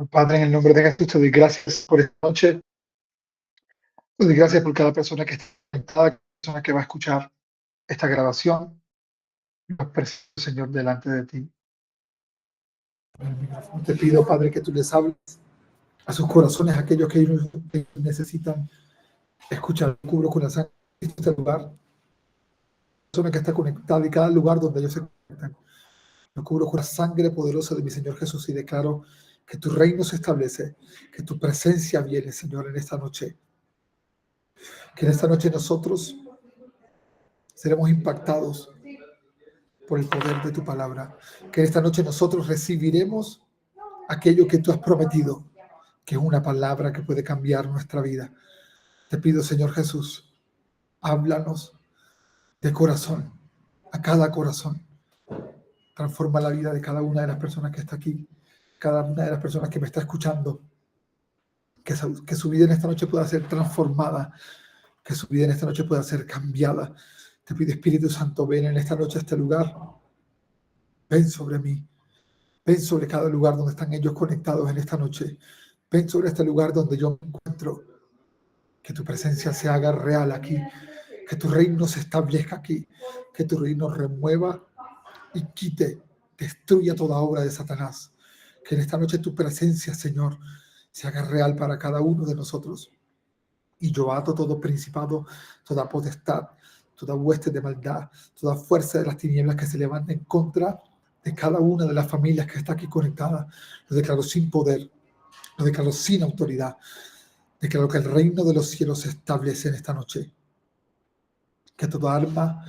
Padre, en el nombre de Jesús, te doy gracias por esta noche. Te doy gracias por cada persona que está conectada, cada persona que va a escuchar esta grabación. Los presento, Señor, delante de ti. Te pido, Padre, que tú les hables a sus corazones, a aquellos que necesitan escuchar. Cubro con la sangre de este lugar, la persona que está conectada y cada lugar donde ellos se conectan. Lo cubro con la sangre poderosa de mi Señor Jesús y declaro que tu reino se establece, que tu presencia viene, Señor, en esta noche. Que en esta noche nosotros seremos impactados por el poder de tu palabra. Que en esta noche nosotros recibiremos aquello que tú has prometido, que es una palabra que puede cambiar nuestra vida. Te pido, Señor Jesús, háblanos de corazón, a cada corazón. Transforma la vida de cada una de las personas que está aquí, cada una de las personas que me está escuchando. Que su vida en esta noche pueda ser transformada, que su vida en esta noche pueda ser cambiada. Te pido, Espíritu Santo, ven en esta noche a este lugar. Ven sobre mí. Ven sobre cada lugar donde están ellos conectados en esta noche. Ven sobre este lugar donde yo me encuentro. Que tu presencia se haga real aquí. Que tu reino se establezca aquí. Que tu reino remueva y quite, destruya toda obra de Satanás. Que en esta noche tu presencia, Señor, se haga real para cada uno de nosotros. Y yo ato todo principado, toda potestad, toda hueste de maldad, toda fuerza de las tinieblas que se levanta en contra de cada una de las familias que está aquí conectada. Lo declaro sin poder, lo declaro sin autoridad. Declaro que el reino de los cielos se establece en esta noche. Que toda arma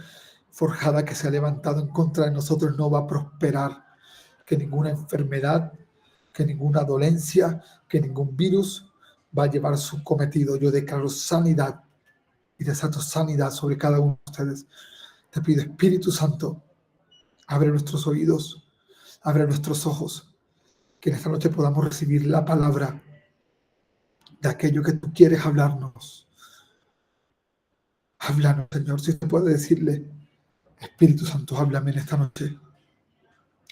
forjada que se ha levantado en contra de nosotros no va a prosperar. Que ninguna enfermedad, que ninguna dolencia, que ningún virus va a llevar su cometido. Yo declaro sanidad y desato sanidad sobre cada uno de ustedes. Te pido, Espíritu Santo, abre nuestros oídos, abre nuestros ojos, que en esta noche podamos recibir la palabra de aquello que tú quieres hablarnos. Háblanos, Señor, si usted puede decirle, Espíritu Santo, háblame en esta noche.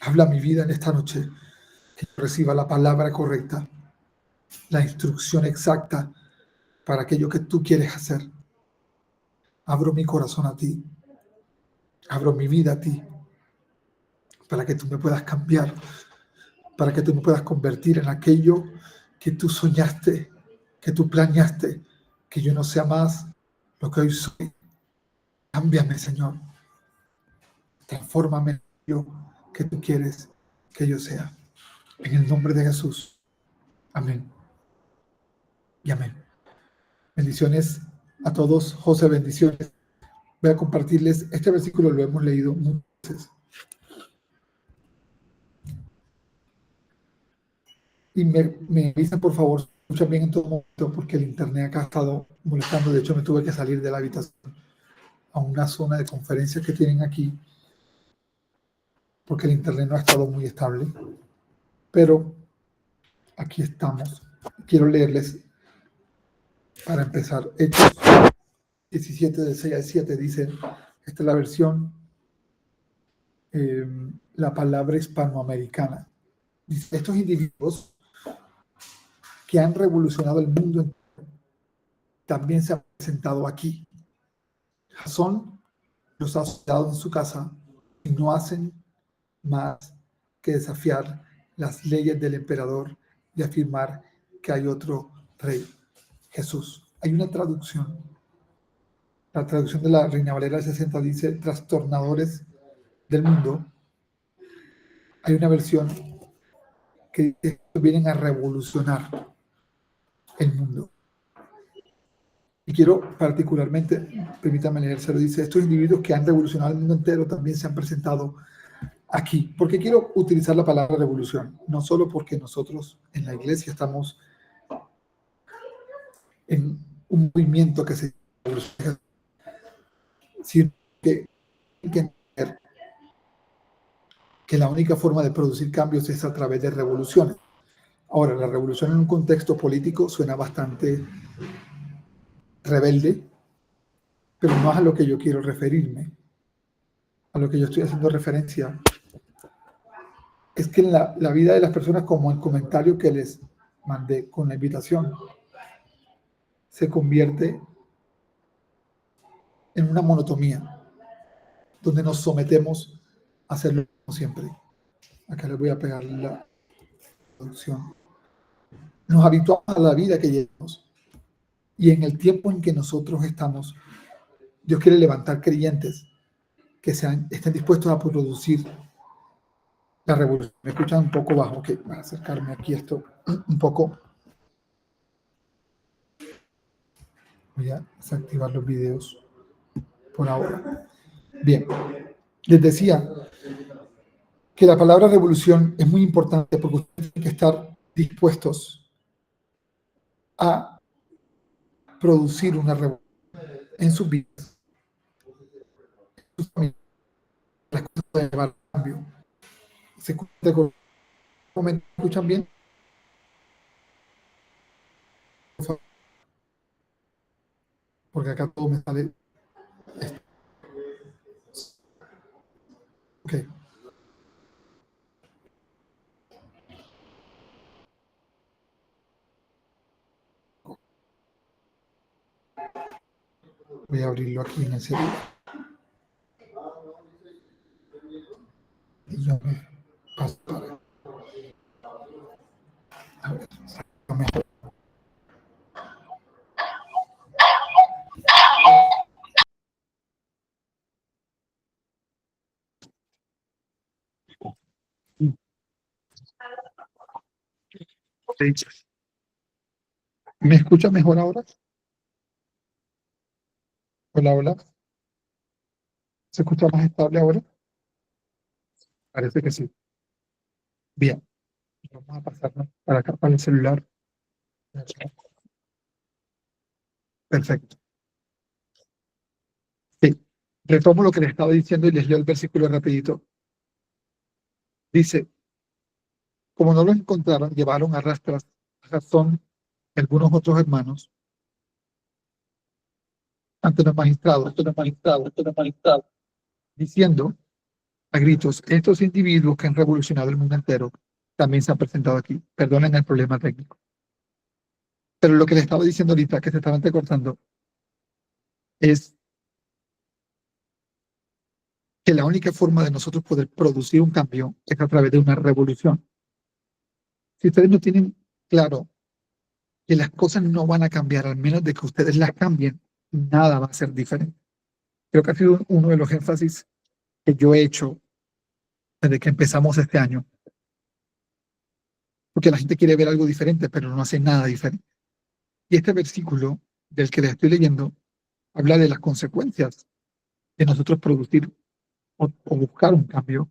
Habla mi vida en esta noche, que yo reciba la palabra correcta, la instrucción exacta para aquello que tú quieres hacer. Abro mi corazón a ti, abro mi vida a ti, para que tú me puedas cambiar, para que tú me puedas convertir en aquello que tú soñaste, que tú planeaste, que yo no sea más lo que hoy soy. Cámbiame, Señor. Transfórmame en yo que tú quieres que yo sea. En el nombre de Jesús. Amén. Y amén. Bendiciones a todos. José, bendiciones. Voy a compartirles este versículo, lo hemos leído muchas veces. Y me avisan, por favor, escuchan bien en todo momento, porque el internet acá ha estado molestando. De hecho, me tuve que salir de la habitación a una zona de conferencias que tienen aquí, porque el internet no ha estado muy estable. Pero aquí estamos. Quiero leerles, para empezar, Hechos 17, de 6 al 7, dice, esta es la versión, la palabra hispanoamericana. Dice, estos individuos que han revolucionado el mundo también se han presentado aquí. Jasón los ha hospedado en su casa y no hacen más que desafiar las leyes del emperador y afirmar que hay otro rey, Jesús. Hay una traducción, la traducción de la Reina Valera del 60 dice trastornadores del mundo. Hay una versión que dice que vienen a revolucionar el mundo. Y quiero particularmente, permítame leérselo, dice, estos individuos que han revolucionado el mundo entero también se han presentado aquí. Porque quiero utilizar la palabra revolución, no solo porque nosotros en la iglesia estamos en un movimiento que se revoluciona, sino que hay que entender que la única forma de producir cambios es a través de revoluciones. Ahora, la revolución en un contexto político suena bastante rebelde, pero no es a lo que yo quiero referirme. A lo que yo estoy haciendo referencia es que en la vida de las personas, como el comentario que les mandé con la invitación, se convierte en una monotonía, donde nos sometemos a hacerlo siempre. Acá les voy a pegar la producción. Nos habituamos a la vida que llevamos, y en el tiempo en que nosotros estamos, Dios quiere levantar creyentes que estén dispuestos a producir la revolución. Me escuchan un poco bajo, que voy a acercarme aquí esto un poco. Voy a desactivar los videos por ahora. Bien, les decía que la palabra revolución es muy importante porque ustedes tienen que estar dispuestos a producir una revolución en sus vidas. Las cosas pueden llevar cambio. ¿Me escuchan bien? Porque acá todo me sale. Ok. Voy a abrirlo aquí en el celular. Y yo me paso para. A ver, mejor. ¿Me escucha mejor ahora? Hola, hola. ¿Se escucha más estable ahora? Parece que sí. Bien, vamos a pasarnos para acá, para el celular. Perfecto. Sí, retomo lo que les estaba diciendo y les leo el versículo rapidito. Dice, como no lo encontraron, llevaron a rastras a Jasón y algunos otros hermanos ante los magistrados, diciendo a gritos, estos individuos que han revolucionado el mundo entero también se han presentado aquí. Perdonen el problema técnico. Pero lo que les estaba diciendo ahorita, que se estaban recortando, es que la única forma de nosotros poder producir un cambio es a través de una revolución. Si ustedes no tienen claro que las cosas no van a cambiar, al menos de que ustedes las cambien, nada va a ser diferente. Creo que ha sido uno de los énfasis que yo he hecho desde que empezamos este año, porque la gente quiere ver algo diferente, pero no hace nada diferente. Y este versículo del que les estoy leyendo habla de las consecuencias de nosotros producir o buscar un cambio.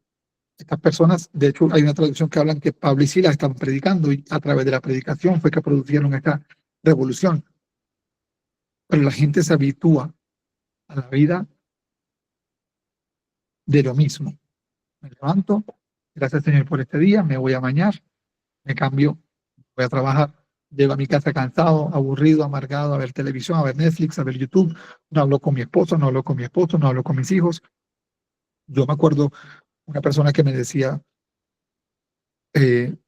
Estas personas, de hecho, hay una traducción que hablan que Pablo y Silas estaban predicando y a través de la predicación fue que produjeron esta revolución. Pero la gente se habitúa a la vida de lo mismo. Me levanto, gracias Señor por este día, me voy a bañar, me cambio, voy a trabajar, llego a mi casa cansado, aburrido, amargado, a ver televisión, a ver Netflix, a ver YouTube, no hablo con mi esposo, no hablo con mi esposo, no hablo con mis hijos. Yo me acuerdo una persona que me decía que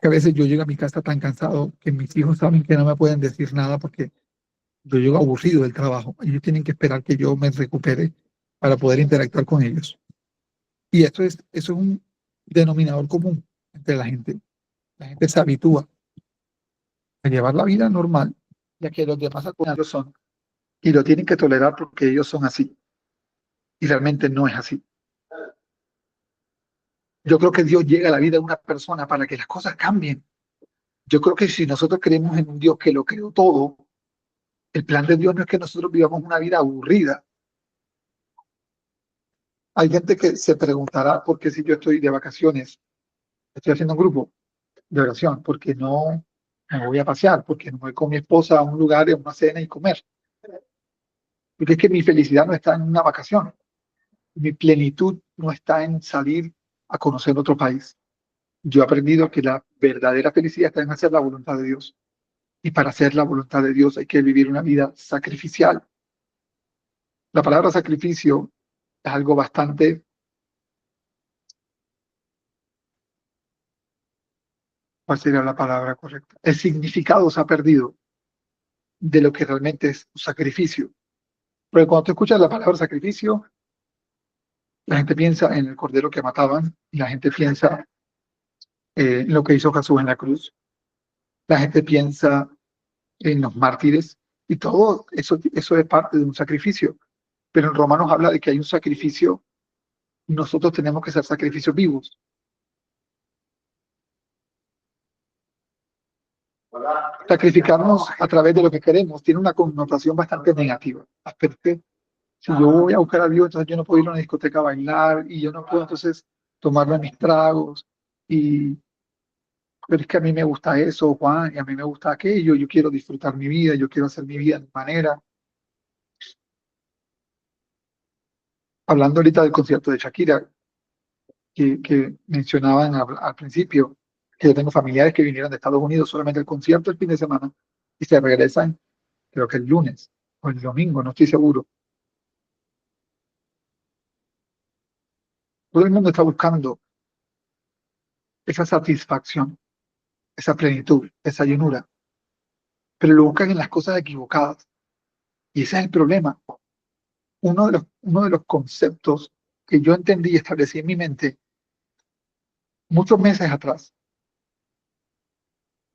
a veces yo llego a mi casa tan cansado que mis hijos saben que no me pueden decir nada porque yo llego aburrido del trabajo. Ellos tienen que esperar que yo me recupere para poder interactuar con ellos. Y eso es un denominador común entre la gente. La gente se habitúa a llevar la vida normal, ya que los demás al final lo son, y lo tienen que tolerar porque ellos son así. Y realmente no es así. Yo creo que Dios llega a la vida de una persona para que las cosas cambien. Yo creo que si nosotros creemos en un Dios que lo creó todo, el plan de Dios no es que nosotros vivamos una vida aburrida. Hay gente que se preguntará por qué si yo estoy de vacaciones, estoy haciendo un grupo de oración, porque no me voy a pasear, porque no voy con mi esposa a un lugar, a una cena y comer. Porque es que mi felicidad no está en una vacación, mi plenitud no está en salir a conocer otro país. Yo he aprendido que la verdadera felicidad está en hacer la voluntad de Dios. Y para hacer la voluntad de Dios hay que vivir una vida sacrificial. La palabra sacrificio es algo bastante ¿Cuál sería la palabra correcta? El significado se ha perdido de lo que realmente es un sacrificio. Porque cuando tú escuchas la palabra sacrificio, la gente piensa en el cordero que mataban, y la gente piensa en lo que hizo Jesús en la cruz, la gente piensa en los mártires, y todo eso es parte de un sacrificio. Pero en Romanos habla de que hay un sacrificio, nosotros tenemos que ser sacrificios vivos. Sacrificarnos a través de lo que queremos tiene una connotación bastante negativa. Porque si yo voy a buscar a Dios, entonces yo no puedo ir a una discoteca a bailar y yo no puedo entonces tomarme mis tragos. Y, pero es que a mí me gusta eso, Juan, y a mí me gusta aquello. Yo quiero disfrutar mi vida, yo quiero hacer mi vida de manera. Hablando ahorita del concierto de Shakira, que mencionaban al principio, que yo tengo familiares que vinieron de Estados Unidos solamente al concierto el fin de semana y se regresan, creo que el lunes o el domingo, no estoy seguro. Todo el mundo está buscando esa satisfacción, esa plenitud, esa llenura, pero lo buscan en las cosas equivocadas. Y ese es el problema. Uno de los conceptos que yo entendí y establecí en mi mente muchos meses atrás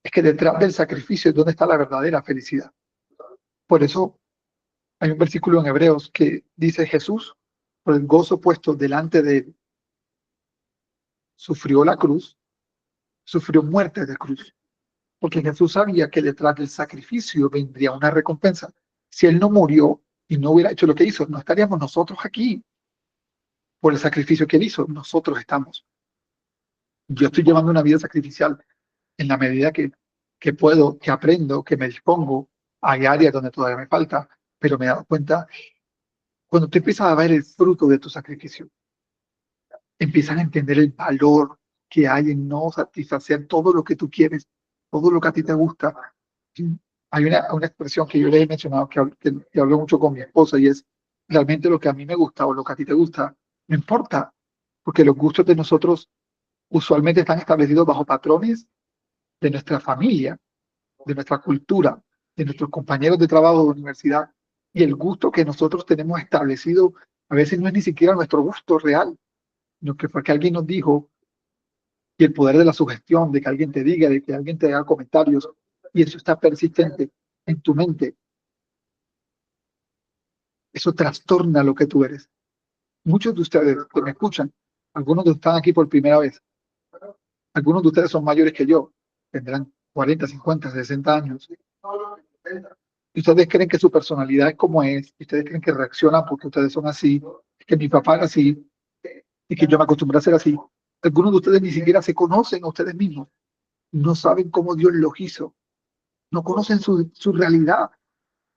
es que detrás del sacrificio es donde está la verdadera felicidad. Por eso hay un versículo en Hebreos que dice Jesús, por el gozo puesto delante de él, sufrió la cruz, sufrió muerte de cruz, porque Jesús sabía que detrás del sacrificio vendría una recompensa. Si él no murió y no hubiera hecho lo que hizo, no estaríamos nosotros aquí por el sacrificio que él hizo. Nosotros estamos. Yo estoy llevando una vida sacrificial en la medida que puedo, que aprendo, que me dispongo. Hay áreas donde todavía me falta, pero me he dado cuenta, cuando tú empiezas a ver el fruto de tu sacrificio, empiezan a entender el valor que hay en no satisfacer todo lo que tú quieres, todo lo que a ti te gusta. Hay una expresión que yo les he mencionado que hablo mucho con mi esposa y es realmente lo que a mí me gusta o lo que a ti te gusta, no importa, porque los gustos de nosotros usualmente están establecidos bajo patrones de nuestra familia, de nuestra cultura, de nuestros compañeros de trabajo de universidad. Y el gusto que nosotros tenemos establecido a veces no es ni siquiera nuestro gusto real, sino que fue que alguien nos dijo, y el poder de la sugestión, de que alguien te diga, de que alguien te haga comentarios, y eso está persistente en tu mente, eso trastorna lo que tú eres. Muchos de ustedes que me escuchan, algunos de ustedes están aquí por primera vez, algunos de ustedes son mayores que yo, tendrán 40, 50, 60 años, y ustedes creen que su personalidad es como es, y ustedes creen que reaccionan porque ustedes son así, que mi papá era así, y que yo me acostumbré a ser así. Algunos de ustedes ni siquiera se conocen a ustedes mismos, no saben cómo Dios los hizo, no conocen su realidad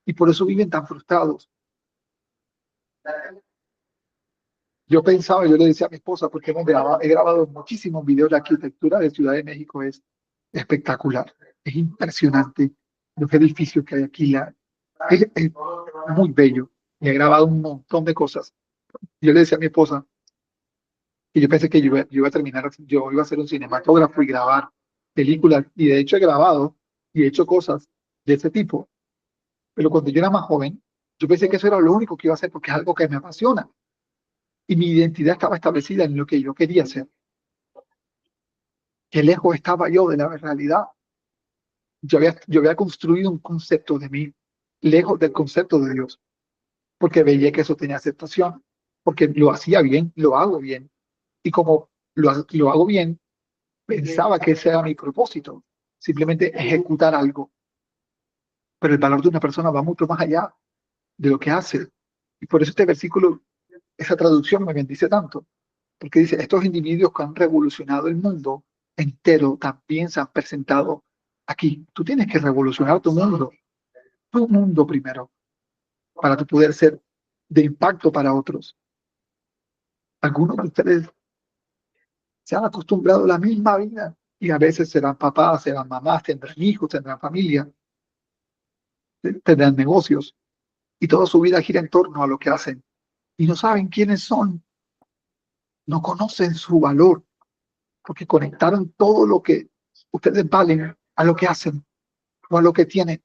y por eso viven tan frustrados. Yo pensaba, yo le decía a mi esposa, porque he grabado muchísimos videos de arquitectura de Ciudad de México, es espectacular, es impresionante los edificios que hay aquí, es muy bello, y he grabado un montón de cosas. Yo le decía a mi esposa que yo pensé que yo iba a terminar, yo iba a ser un cinematógrafo y grabar películas, y de hecho he grabado y he hecho cosas de ese tipo, pero cuando yo era más joven, yo pensé que eso era lo único que iba a hacer porque es algo que me apasiona y mi identidad estaba establecida en lo que yo quería hacer. Qué lejos estaba yo de la realidad. Yo había construido un concepto de mí lejos del concepto de Dios, porque veía que eso tenía aceptación, porque lo hacía bien, lo hago bien. Y como lo hago bien, pensaba que ese era mi propósito, simplemente ejecutar algo. Pero el valor de una persona va mucho más allá de lo que hace. Y por eso este versículo, esa traducción me bendice tanto, porque dice, estos individuos que han revolucionado el mundo entero también se han presentado aquí. Tú tienes que revolucionar tu mundo primero, para tu poder ser de impacto para otros. Algunos de ustedes se han acostumbrado a la misma vida y a veces serán papás, serán mamás, tendrán hijos, tendrán familia, tendrán negocios y toda su vida gira en torno a lo que hacen y no saben quiénes son, no conocen su valor porque conectaron todo lo que Ustedes valen a lo que hacen o a lo que tienen.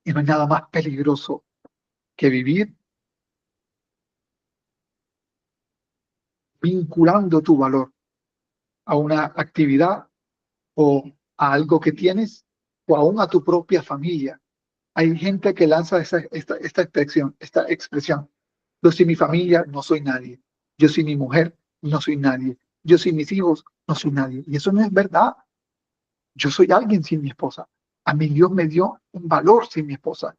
Y no hay nada más peligroso que vivir vinculando tu valor a una actividad o a algo que tienes o aún a tu propia familia. Hay gente que lanza esta expresión. Yo sin mi familia no soy nadie. Yo sin mi mujer no soy nadie. Yo sin mis hijos no soy nadie. Y eso no es verdad. Yo soy alguien sin mi esposa. A mí Dios me dio un valor sin mi esposa.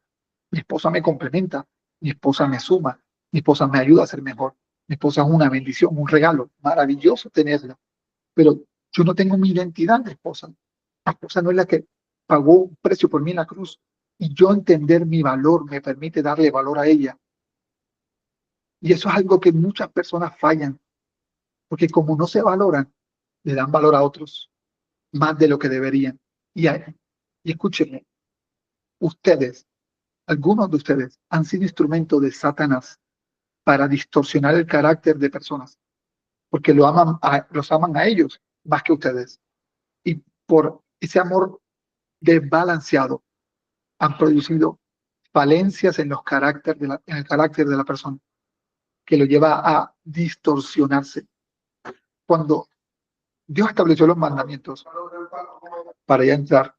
Mi esposa me complementa. Mi esposa me suma. Mi esposa me ayuda a ser mejor. Mi esposa es una bendición, un regalo. Maravilloso tenerla. Pero yo no tengo mi identidad de esposa. La esposa no es la que pagó un precio por mí en la cruz. Y yo entender mi valor me permite darle valor a ella. Y eso es algo que muchas personas fallan, porque como no se valoran, le dan valor a otros más de lo que deberían. Y escúchenme, ustedes, algunos de ustedes han sido instrumento de Satanás para distorsionar el carácter de personas, porque los aman a ellos más que ustedes. Y por ese amor desbalanceado han producido falencias en en el carácter de la persona, que lo lleva a distorsionarse. Cuando Dios estableció los mandamientos, para ya entrar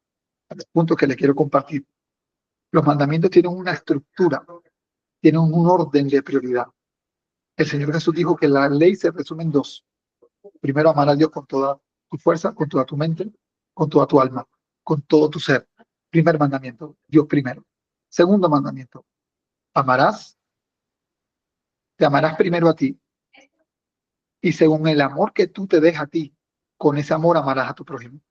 al punto que le quiero compartir, los mandamientos tienen una estructura, tienen un orden de prioridad. El Señor Jesús dijo que la ley se resume en dos. Primero, amar a Dios con toda tu fuerza, con toda tu mente, con toda tu alma, con todo tu ser. Primer mandamiento, Dios primero. Segundo mandamiento, amarás, te amarás primero a ti. Y según el amor que tú te des a ti, con ese amor amarás a tu prójimo.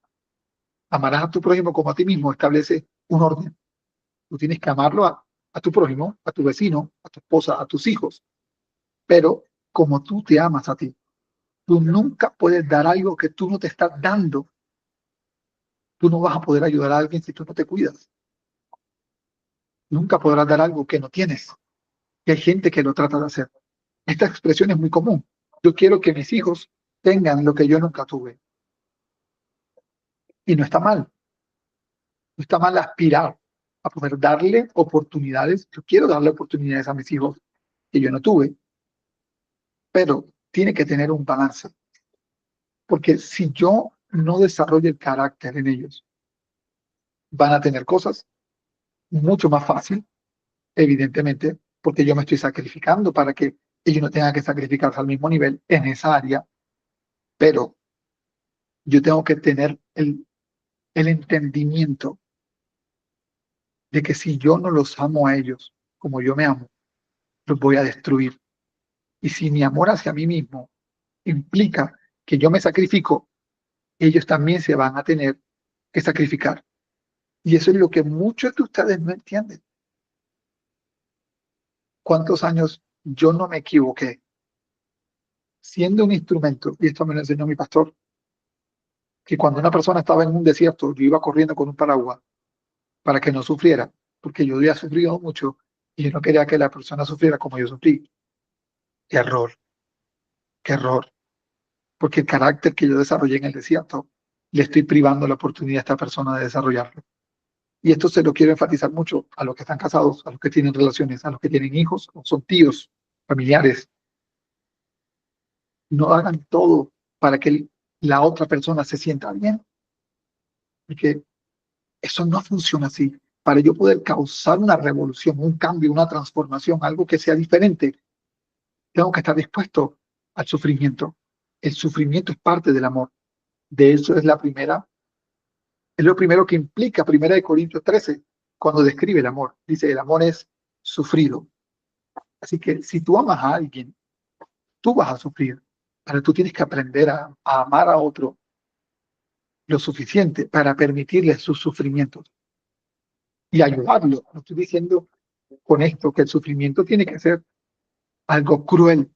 Amarás a tu prójimo como a ti mismo, establece un orden. Tú tienes que amarlo a tu prójimo, a tu vecino, a tu esposa, a tus hijos, pero como tú te amas a ti. Tú nunca puedes dar algo que tú no te estás dando. Tú no vas a poder ayudar a alguien si tú no te cuidas. Nunca podrás dar algo que no tienes. Y hay gente que lo trata de hacer. Esta expresión es muy común. Yo quiero que mis hijos tengan lo que yo nunca tuve. Y no está mal. No está mal aspirar a poder darle oportunidades. Yo quiero darle oportunidades a mis hijos que yo no tuve, pero tiene que tener un balance. Porque si yo no desarrollo el carácter en ellos, van a tener cosas mucho más fácil, evidentemente, porque yo me estoy sacrificando para que ellos no tengan que sacrificarse al mismo nivel en esa área, pero yo tengo que tener el entendimiento de que si yo no los amo a ellos como yo me amo, los voy a destruir. Y si mi amor hacia mí mismo implica que yo me sacrifico, ellos también se van a tener que sacrificar. Y eso es lo que muchos de ustedes no entienden. ¿Cuántos años yo no me equivoqué siendo un instrumento? Y esto me lo enseñó mi pastor, que cuando una persona estaba en un desierto, yo iba corriendo con un paraguas para que no sufriera, porque yo había sufrido mucho y yo no quería que la persona sufriera como yo sufrí. Qué error, qué error, porque el carácter que yo desarrollé en el desierto, le estoy privando la oportunidad a esta persona de desarrollarlo. Y esto se lo quiero enfatizar mucho a los que están casados, a los que tienen relaciones, a los que tienen hijos, o son tíos, familiares. No hagan todo para que la otra persona se sienta bien, porque eso no funciona así. Para yo poder causar una revolución, un cambio, una transformación, algo que sea diferente, tengo que estar dispuesto al sufrimiento. El sufrimiento es parte del amor. De eso es lo primero que implica 1 Corintios 13, cuando describe el amor. Dice, el amor es sufrido. Así que si tú amas a alguien, tú vas a sufrir, pero tú tienes que aprender a amar a otro lo suficiente para permitirle sus sufrimientos y ayudarlo. No estoy diciendo con esto que el sufrimiento tiene que ser algo cruel.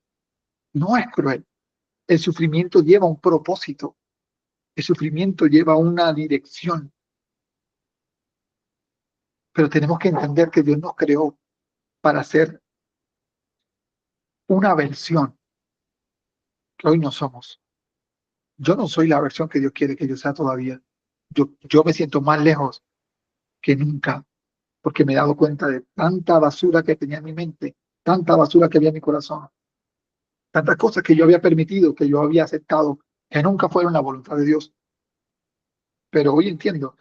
No es cruel. El sufrimiento lleva un propósito. El sufrimiento lleva una dirección. Pero tenemos que entender que Dios nos creó para ser una versión que hoy no somos. Yo no soy la versión que Dios quiere que yo sea todavía. Yo me siento más lejos que nunca, porque me he dado cuenta de tanta basura que tenía en mi mente, tanta basura que había en mi corazón, tantas cosas que yo había permitido, que yo había aceptado, que nunca fueron la voluntad de Dios. Pero hoy entiendo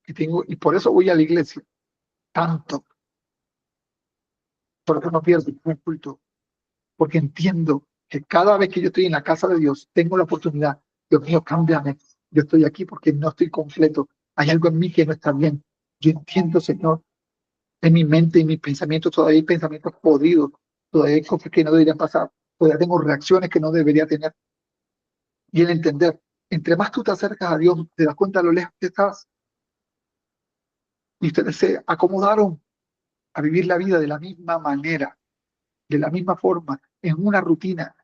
que tengo, y por eso voy a la iglesia, tanto, por eso no pierdo un culto, porque entiendo que cada vez que yo estoy en la casa de Dios, tengo la oportunidad, Dios mío, cámbiame, yo estoy aquí porque no estoy completo, hay algo en mí que no está bien. Yo entiendo, Señor, en mi mente y mis pensamientos todavía hay pensamientos podridos, todavía hay cosas que no deberían pasar, todavía tengo reacciones que no debería tener. Y el entender, entre más tú te acercas a Dios, te das cuenta de lo lejos que estás. Y ustedes se acomodaron a vivir la vida de la misma manera, de la misma forma, en una rutina.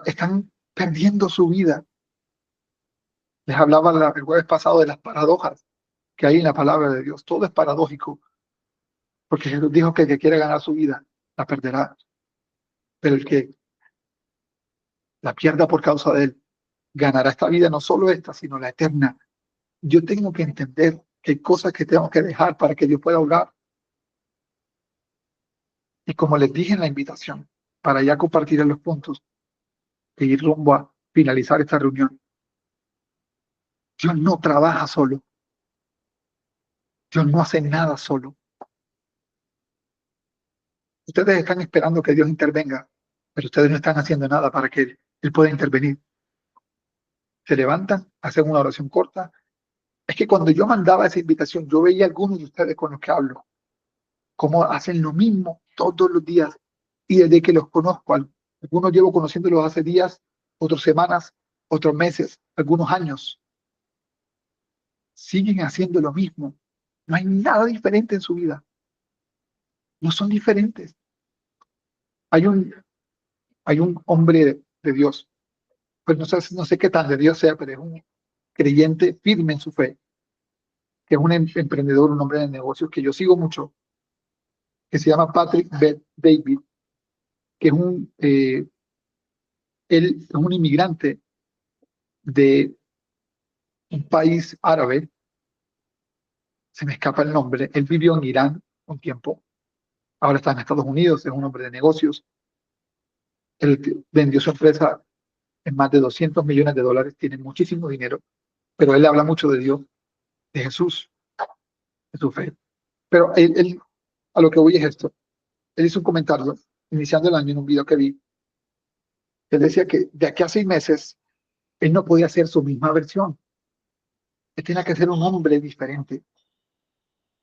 Están perdiendo su vida. Les hablaba el jueves pasado de las paradojas que hay en la palabra de Dios. Todo es paradójico, porque Jesús dijo que el que quiere ganar su vida, la perderá. Pero el que la pierda por causa de él, ganará esta vida, no solo esta, sino la eterna. Yo tengo que entender que hay cosas que tengo que dejar para que Dios pueda obrar. Y como les dije en la invitación, para ya compartir en los puntos e ir rumbo a finalizar esta reunión, Dios no trabaja solo, Dios no hace nada solo. Ustedes están esperando que Dios intervenga, pero ustedes no están haciendo nada para que Él pueda intervenir. Se levantan, hacen una oración corta. Es que cuando yo mandaba esa invitación, yo veía a algunos de ustedes con los que hablo, cómo hacen lo mismo todos los días. Y desde que los conozco, algunos llevo conociéndolos hace días, otras semanas, otros meses, algunos años, siguen haciendo lo mismo. No hay nada diferente en su vida. No son diferentes. Hay un, hay un hombre de Dios, pues no sé qué tan de Dios sea, pero es un creyente firme en su fe, que es un emprendedor, un hombre de negocios que yo sigo mucho, que se llama Patrick Bet David, que él es un inmigrante de un país árabe, se me escapa el nombre, él vivió en Irán un tiempo, ahora está en Estados Unidos, es un hombre de negocios, él vendió su empresa en más de 200 millones de dólares, tiene muchísimo dinero, pero él habla mucho de Dios, de Jesús, de su fe. Pero a lo que voy es esto, él hizo un comentario iniciando el año en un video que vi, él decía que de aquí a 6 meses él no podía ser su misma versión, él tenía que ser un hombre diferente,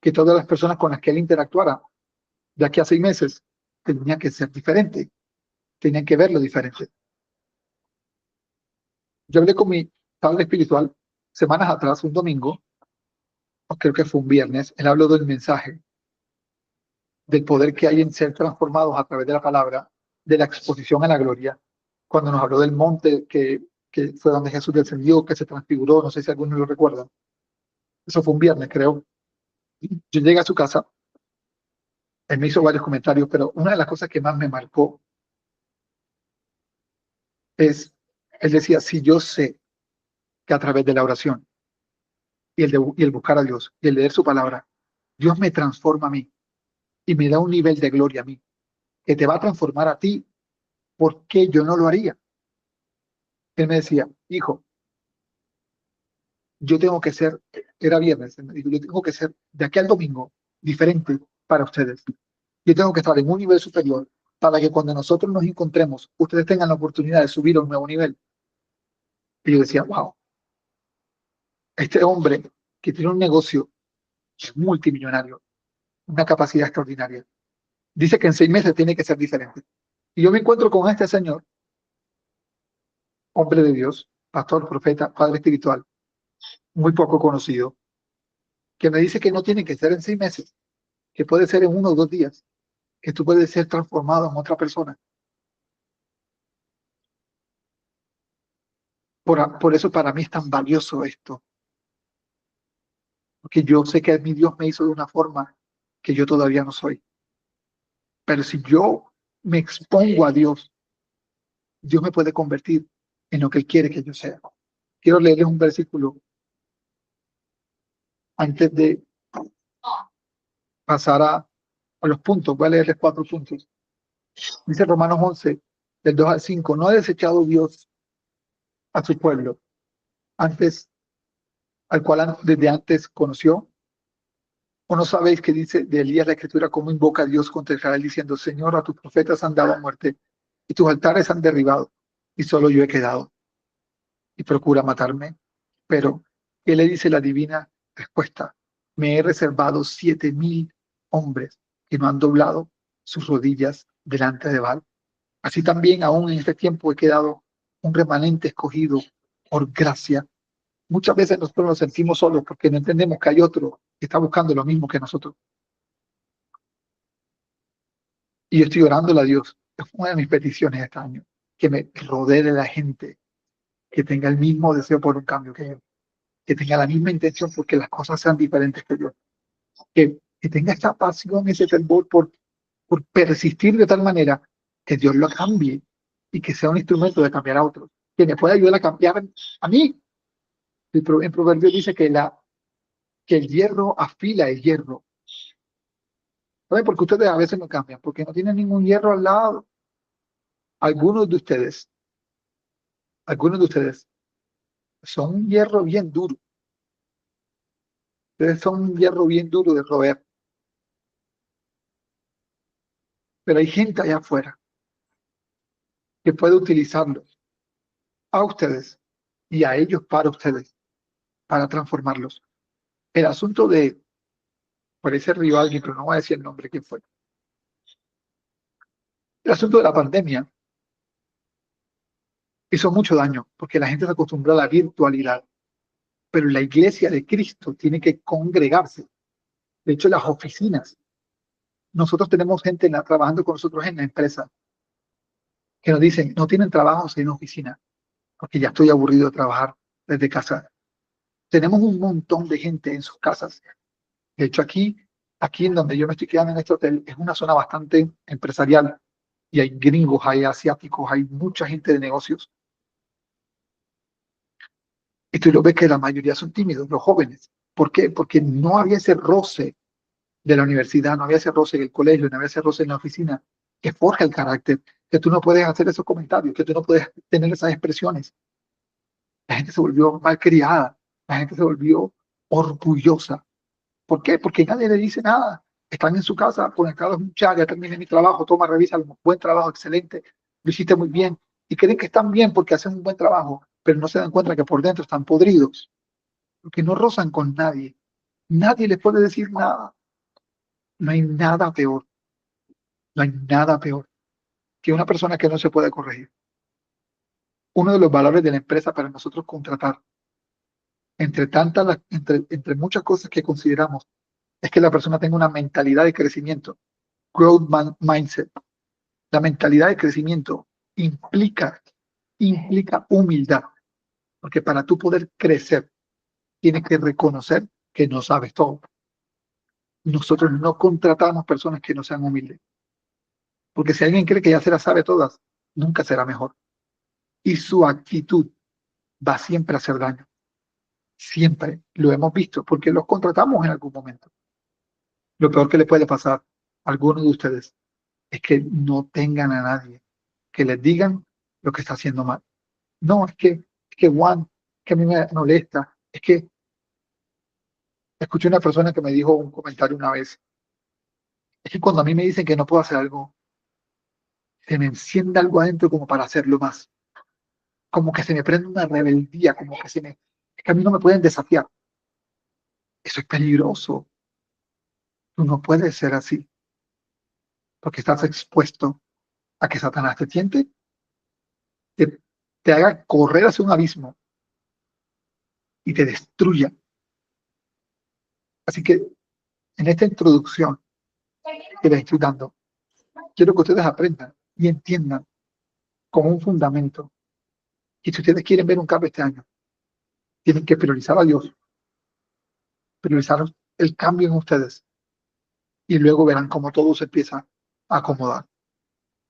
que todas las personas con las que él interactuara de aquí a 6 meses tenía que ser diferente, tenían que verlo diferente. Yo hablé con mi padre espiritual semanas atrás, un domingo, o creo que fue un viernes, él habló del mensaje, del poder que hay en ser transformados a través de la palabra, de la exposición a la gloria, cuando nos habló del monte que fue donde Jesús descendió, que se transfiguró, no sé si algunos lo recuerdan. Eso fue un viernes, creo. Yo llegué a su casa, él me hizo varios comentarios, pero una de las cosas que más me marcó es, él decía, si yo sé que a través de la oración y el buscar a Dios y el leer su palabra, Dios me transforma a mí y me da un nivel de gloria a mí, que te va a transformar a ti, ¿por qué yo no lo haría? Él me decía, hijo, yo tengo que ser, era viernes, él me dijo, yo tengo que ser de aquí al domingo diferente para ustedes. Yo tengo que estar en un nivel superior para que cuando nosotros nos encontremos, ustedes tengan la oportunidad de subir a un nuevo nivel. Y yo decía, wow, este hombre que tiene un negocio multimillonario, una capacidad extraordinaria, dice que en 6 meses tiene que ser diferente. Y yo me encuentro con este señor, hombre de Dios, pastor, profeta, padre espiritual, muy poco conocido, que me dice que no tiene que ser en 6 meses, que puede ser en 1 o 2 días, que tú puedes ser transformado en otra persona. Por eso para mí es tan valioso esto, porque yo sé que mi Dios me hizo de una forma que yo todavía no soy. Pero si yo me expongo a Dios, Dios me puede convertir en lo que Él quiere que yo sea. Quiero leerles un versículo antes de pasar a los puntos. Voy a leerles 4 puntos. Dice Romanos 11, del 2 al 5, no ha desechado Dios a su pueblo, antes, al cual desde antes conoció. ¿O no sabéis que dice de Elías la Escritura cómo invoca a Dios contra Israel diciendo, Señor, a tus profetas han dado muerte y tus altares han derribado y solo yo he quedado y procura matarme? Pero, ¿qué le dice la divina respuesta? Me he reservado 7,000 hombres que no han doblado sus rodillas delante de Baal. Así también aún en este tiempo he quedado un remanente escogido por gracia. Muchas veces nosotros nos sentimos solos porque no entendemos que hay otro que está buscando lo mismo que nosotros. Y yo estoy orándole a Dios. Es una de mis peticiones este año, que me rodee de la gente que tenga el mismo deseo por un cambio que yo, que tenga la misma intención porque las cosas sean diferentes que yo, que tenga esta pasión, ese fervor por persistir de tal manera que Dios lo cambie y que sea un instrumento de cambiar a otros, que me pueda ayudar a cambiar a mí. En Proverbios dice que el hierro afila el hierro. ¿Saben por qué ustedes a veces no cambian? Porque no tienen ningún hierro al lado. Algunos de ustedes, algunos de ustedes son un hierro bien duro. Ustedes son un hierro bien duro de roer. Pero hay gente allá afuera que puede utilizarlos a ustedes y a ellos para ustedes, para transformarlos. El asunto de, parece río alguien, pero no voy a decir el nombre, quién fue. El asunto de la pandemia hizo mucho daño porque la gente se acostumbró a la virtualidad, pero la iglesia de Cristo tiene que congregarse. De hecho, las oficinas, nosotros tenemos gente trabajando con nosotros en la empresa que nos dicen, no tienen trabajos en oficina, porque ya estoy aburrido de trabajar desde casa. Tenemos un montón de gente en sus casas. De hecho, aquí en donde yo me estoy quedando en este hotel, es una zona bastante empresarial y hay gringos, hay asiáticos, hay mucha gente de negocios. Y tú lo ves que la mayoría son tímidos, los jóvenes. ¿Por qué? Porque no había ese roce de la universidad, no había ese roce en el colegio, no había ese roce en la oficina, que forja el carácter, que tú no puedes hacer esos comentarios, que tú no puedes tener esas expresiones. La gente se volvió malcriada, la gente se volvió orgullosa. ¿Por qué? Porque nadie le dice nada. Están en su casa conectados en un chat, ya terminé mi trabajo, toma, revisa, buen trabajo, excelente, lo hiciste muy bien. Y creen que están bien porque hacen un buen trabajo, pero no se dan cuenta que por dentro están podridos, porque no rozan con nadie. Nadie les puede decir nada. No hay nada peor, no hay nada peor que una persona que no se puede corregir. Uno de los valores de la empresa para nosotros contratar, entre muchas cosas que consideramos, es que la persona tenga una mentalidad de crecimiento, mindset. La mentalidad de crecimiento implica, implica humildad, porque para tú poder crecer, tienes que reconocer que no sabes todo. Nosotros no contratamos personas que no sean humildes, porque si alguien cree que ya se las sabe todas, nunca será mejor. Y su actitud va siempre a hacer daño. Siempre lo hemos visto, porque los contratamos en algún momento. Lo peor que le puede pasar a algunos de ustedes es que no tengan a nadie que les digan lo que está haciendo mal. No, es que Juan, que a mí me molesta, es que escuché una persona que me dijo un comentario una vez, es que cuando a mí me dicen que no puedo hacer algo, se me enciende algo adentro como para hacerlo más, como que se me prende una rebeldía, como que es que a mí no me pueden desafiar. Eso es peligroso. Tú no puedes ser así, porque estás expuesto a que Satanás te tiente, te, te haga correr hacia un abismo y te destruya. Así que en esta introducción que les estoy dando, quiero que ustedes aprendan y entiendan como un fundamento. Y si ustedes quieren ver un cambio este año, tienen que priorizar a Dios, priorizar el cambio en ustedes y luego verán cómo todo se empieza a acomodar.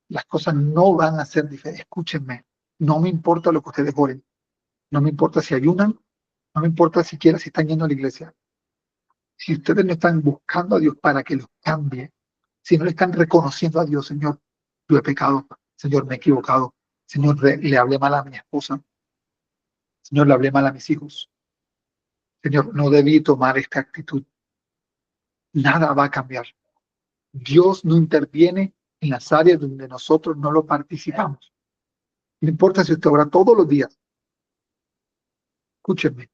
Las cosas no van a ser diferentes. Escúchenme, No me importa lo que ustedes oren. No me importa si ayunan. No me importa siquiera si están yendo a la iglesia. Si ustedes no están buscando a Dios para que los cambie, si no le están reconociendo a Dios, Señor, yo he pecado, Señor, me he equivocado, Señor, le hablé mal a mi esposa, Señor, le hablé mal a mis hijos, Señor, no debí tomar esta actitud. Nada va a cambiar. Dios no interviene en las áreas donde nosotros no lo participamos. No importa si usted ora todos los días. Escúcheme,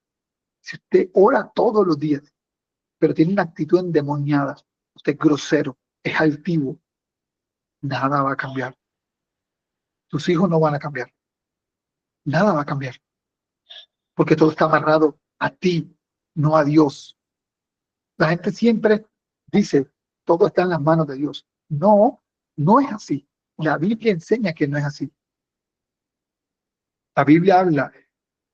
si usted ora todos los días, pero tiene una actitud endemoniada, usted es grosero, es altivo, nada va a cambiar. Tus hijos no van a cambiar. Nada va a cambiar. Porque todo está amarrado a ti, no a Dios. La gente siempre dice, todo está en las manos de Dios. No, no es así. La Biblia enseña que no es así. La Biblia habla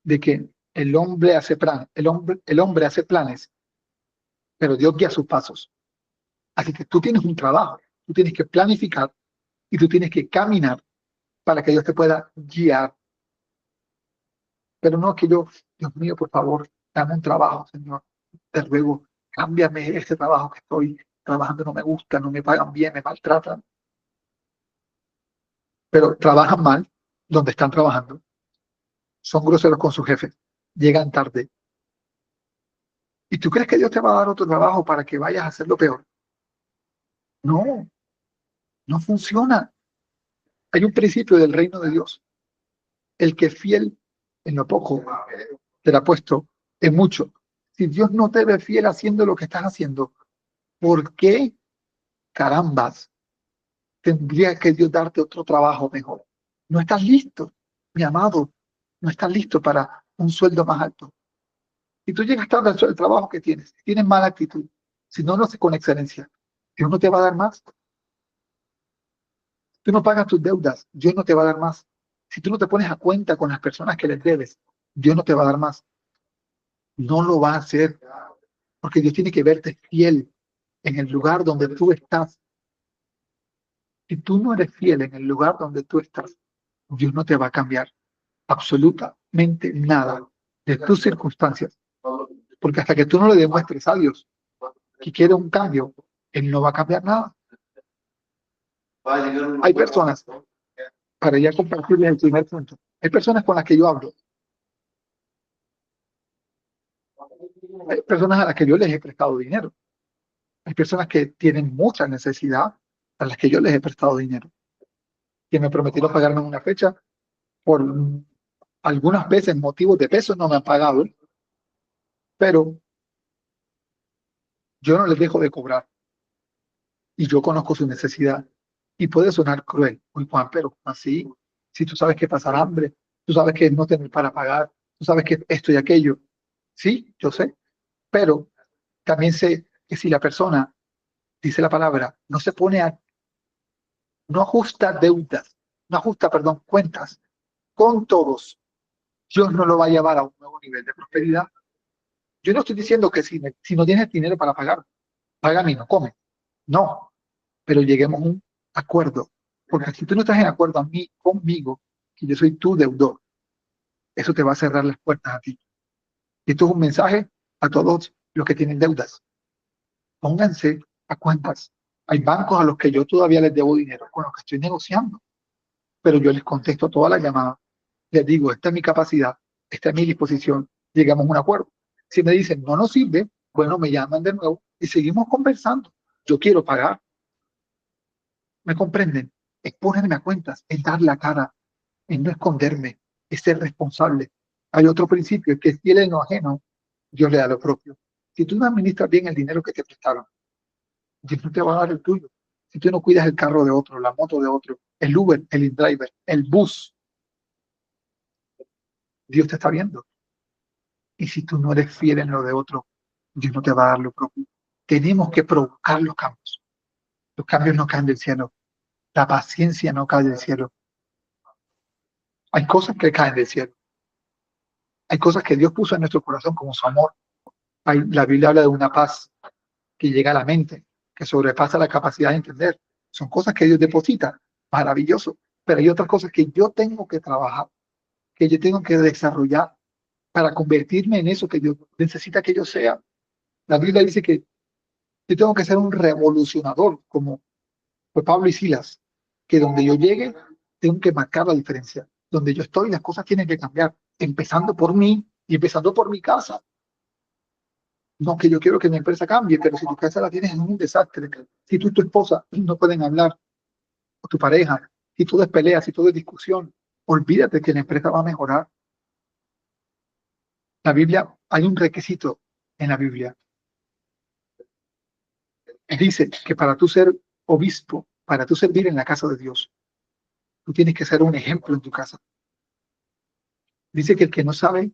de que el hombre hace planes, el hombre hace planes, pero Dios guía sus pasos. Así que tú tienes un trabajo, tú tienes que planificar y tú tienes que caminar para que Dios te pueda guiar. Pero no que yo, Dios mío, por favor, dame un trabajo, Señor. Te ruego, cámbiame este trabajo que estoy trabajando, no me gusta, no me pagan bien, me maltratan. Pero trabajan mal donde están trabajando, son groseros con su jefe, llegan tarde. ¿Y tú crees que Dios te va a dar otro trabajo para que vayas a hacerlo peor? No, no funciona. Hay un principio del reino de Dios. El que es fiel en lo poco, te la ha puesto en mucho. Si Dios no te ve fiel haciendo lo que estás haciendo, ¿por qué carambas tendría que Dios darte otro trabajo mejor? No estás listo, mi amado, no estás listo para un sueldo más alto. Si tú llegas tarde al trabajo que tienes, si tienes mala actitud, si no lo haces con excelencia, Dios no te va a dar más. Tú no pagas tus deudas, Dios no te va a dar más. Si tú no te pones a cuenta con las personas que les debes, Dios no te va a dar más. No lo va a hacer, porque Dios tiene que verte fiel en el lugar donde tú estás. Si tú no eres fiel en el lugar donde tú estás, Dios no te va a cambiar absolutamente nada de tus circunstancias. Porque hasta que tú no le demuestres a Dios que quiere un cambio, Él no va a cambiar nada. Hay personas, para ya compartirles el primer punto, hay personas con las que yo hablo, hay personas a las que yo les he prestado dinero, hay personas que tienen mucha necesidad a las que yo les he prestado dinero, que me prometieron pagarme en una fecha, por algunas veces motivos de peso no me han pagado, pero yo no les dejo de cobrar y yo conozco su necesidad. Y puede sonar cruel, muy Juan, pero así, si tú sabes que pasar hambre, tú sabes que no tener para pagar, tú sabes que esto y aquello, sí, yo sé, pero también sé que si la persona, dice la palabra, no se pone a, no ajusta deudas, no ajusta, perdón, cuentas con todos, Dios no lo va a llevar a un nuevo nivel de prosperidad. Yo no estoy diciendo que si no tienes dinero para pagar, paga a mí, no come. No, pero lleguemos a un acuerdo. Porque si tú no estás en acuerdo a mí, conmigo, que yo soy tu deudor, eso te va a cerrar las puertas a ti. Y esto es un mensaje a todos los que tienen deudas. Pónganse a cuentas. Hay bancos a los que yo todavía les debo dinero, con los que estoy negociando, pero yo les contesto todas las llamadas. Les digo, esta es mi capacidad, esta es mi disposición, llegamos a un acuerdo. Si me dicen, no nos sirve, bueno, me llaman de nuevo y seguimos conversando. Yo quiero pagar. ¿Me comprenden? Es ponerme a cuentas, es dar la cara, es no esconderme, es ser responsable. Hay otro principio, que es fiel en lo ajeno, Dios le da lo propio. Si tú no administras bien el dinero que te prestaron, Dios no te va a dar el tuyo. Si tú no cuidas el carro de otro, la moto de otro, el Uber, el InDriver, el bus, Dios te está viendo. Y si tú no eres fiel en lo de otro, Dios no te va a dar lo propio. Tenemos que provocar los cambios. Los cambios no caen del cielo. La paciencia no cae del cielo. Hay cosas que caen del cielo. Hay cosas que Dios puso en nuestro corazón como su amor. La Biblia habla de una paz que llega a la mente, que sobrepasa la capacidad de entender. Son cosas que Dios deposita. Maravilloso. Pero hay otras cosas que yo tengo que trabajar. que yo tengo que desarrollar para convertirme en eso que Dios necesita que yo sea. La Biblia dice que yo tengo que ser un revolucionador, como fue Pablo y Silas, que donde yo llegue, tengo que marcar la diferencia. Donde yo estoy, las cosas tienen que cambiar, empezando por mí y empezando por mi casa. No que yo quiero que mi empresa cambie, pero si tu casa la tienes en un desastre, si tú y tu esposa no pueden hablar, o tu pareja, si todo es pelea, si todo es discusión, olvídate que la empresa va a mejorar. La Biblia, hay un requisito en la Biblia. Dice que para tú ser obispo, para tú servir en la casa de Dios, tú tienes que ser un ejemplo en tu casa. Dice que el que no sabe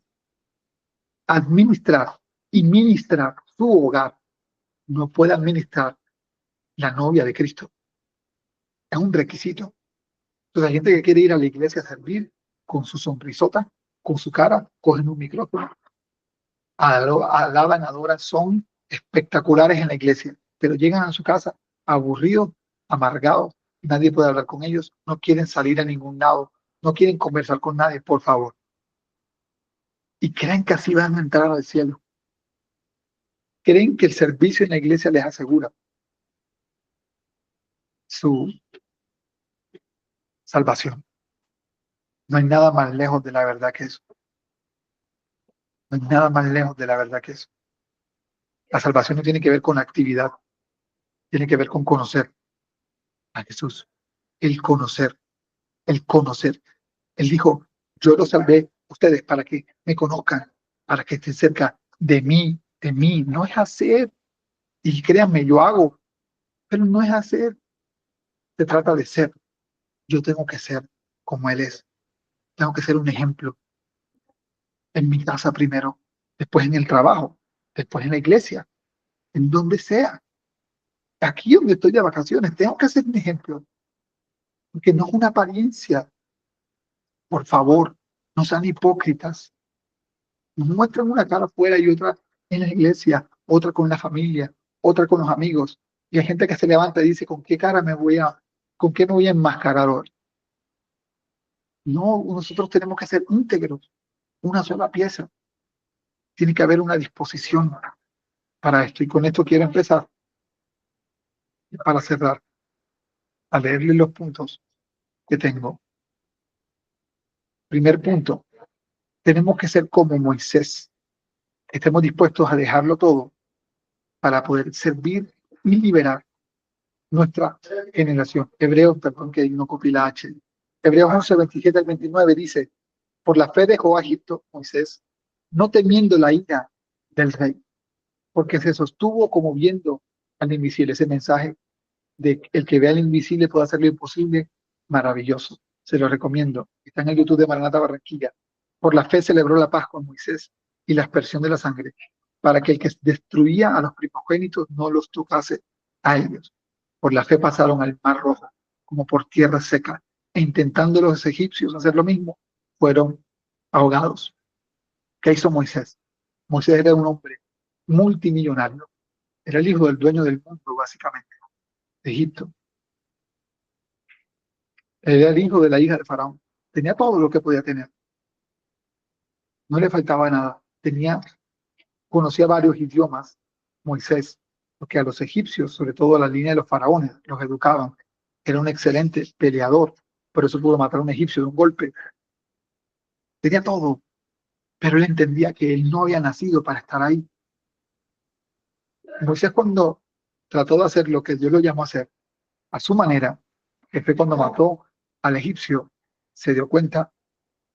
administrar y ministrar su hogar, no puede administrar la novia de Cristo. Es un requisito. Entonces hay gente que quiere ir a la iglesia a servir con su sonrisota, con su cara, cogen un micrófono, alaban, adoran, son espectaculares en la iglesia, pero llegan a su casa aburridos, amargados, nadie puede hablar con ellos, no quieren salir a ningún lado, no quieren conversar con nadie, por favor. Y creen que así van a entrar al cielo. Creen que el servicio en la iglesia les asegura su salvación. No hay nada más lejos de la verdad que eso. No hay nada más lejos de la verdad que eso. La salvación no tiene que ver con actividad, tiene que ver con conocer a Jesús. El conocer, el conocer. Él dijo, yo los salvé ustedes para que me conozcan, para que estén cerca de mí, de mí. No es hacer. Y créanme, yo hago, pero no es hacer. Se trata de ser. Yo tengo que ser como Él es. Tengo que ser un ejemplo en mi casa primero, después en el trabajo, después en la iglesia, en donde sea. Aquí donde estoy de vacaciones, tengo que ser un ejemplo, porque no es una apariencia. Por favor, no sean hipócritas. Nos muestran una cara afuera y otra en la iglesia, otra con la familia, otra con los amigos. Y hay gente que se levanta y dice, con qué me voy a enmascarar hoy? No, nosotros tenemos que ser íntegros, una sola pieza. Tiene que haber una disposición para esto. Y con esto quiero empezar, para cerrar, a leerle los puntos que tengo. Primer punto, tenemos que ser como Moisés. Estemos dispuestos a dejarlo todo para poder servir y liberar nuestra generación. Hebreos, perdón que no copié la H. Hebreos 11, 27 al 29 dice, por la fe dejó a Egipto Moisés, no temiendo la ira del rey, porque se sostuvo como viendo al invisible. Ese mensaje de el que vea al invisible puede hacer lo imposible, maravilloso. Se lo recomiendo. Está en el YouTube de Maranata Barranquilla. Por la fe celebró la paz con Moisés y la aspersión de la sangre, para que el que destruía a los primogénitos no los tocase a ellos. Por la fe pasaron al Mar Rojo, como por tierra seca, e intentando los egipcios hacer lo mismo, fueron ahogados. ¿Qué hizo Moisés? Moisés era un hombre multimillonario. Era el hijo del dueño del mundo, básicamente, de Egipto. Era el hijo de la hija de Faraón. Tenía todo lo que podía tener. No le faltaba nada. Conocía varios idiomas, Moisés, porque a los egipcios, sobre todo a la línea de los faraones, los educaban. Era un excelente peleador. Por eso pudo matar a un egipcio de un golpe. Tenía todo. Pero él entendía que él no había nacido para estar ahí. Moisés, cuando trató de hacer lo que Dios lo llamó a hacer, a su manera, que fue cuando mató al egipcio, se dio cuenta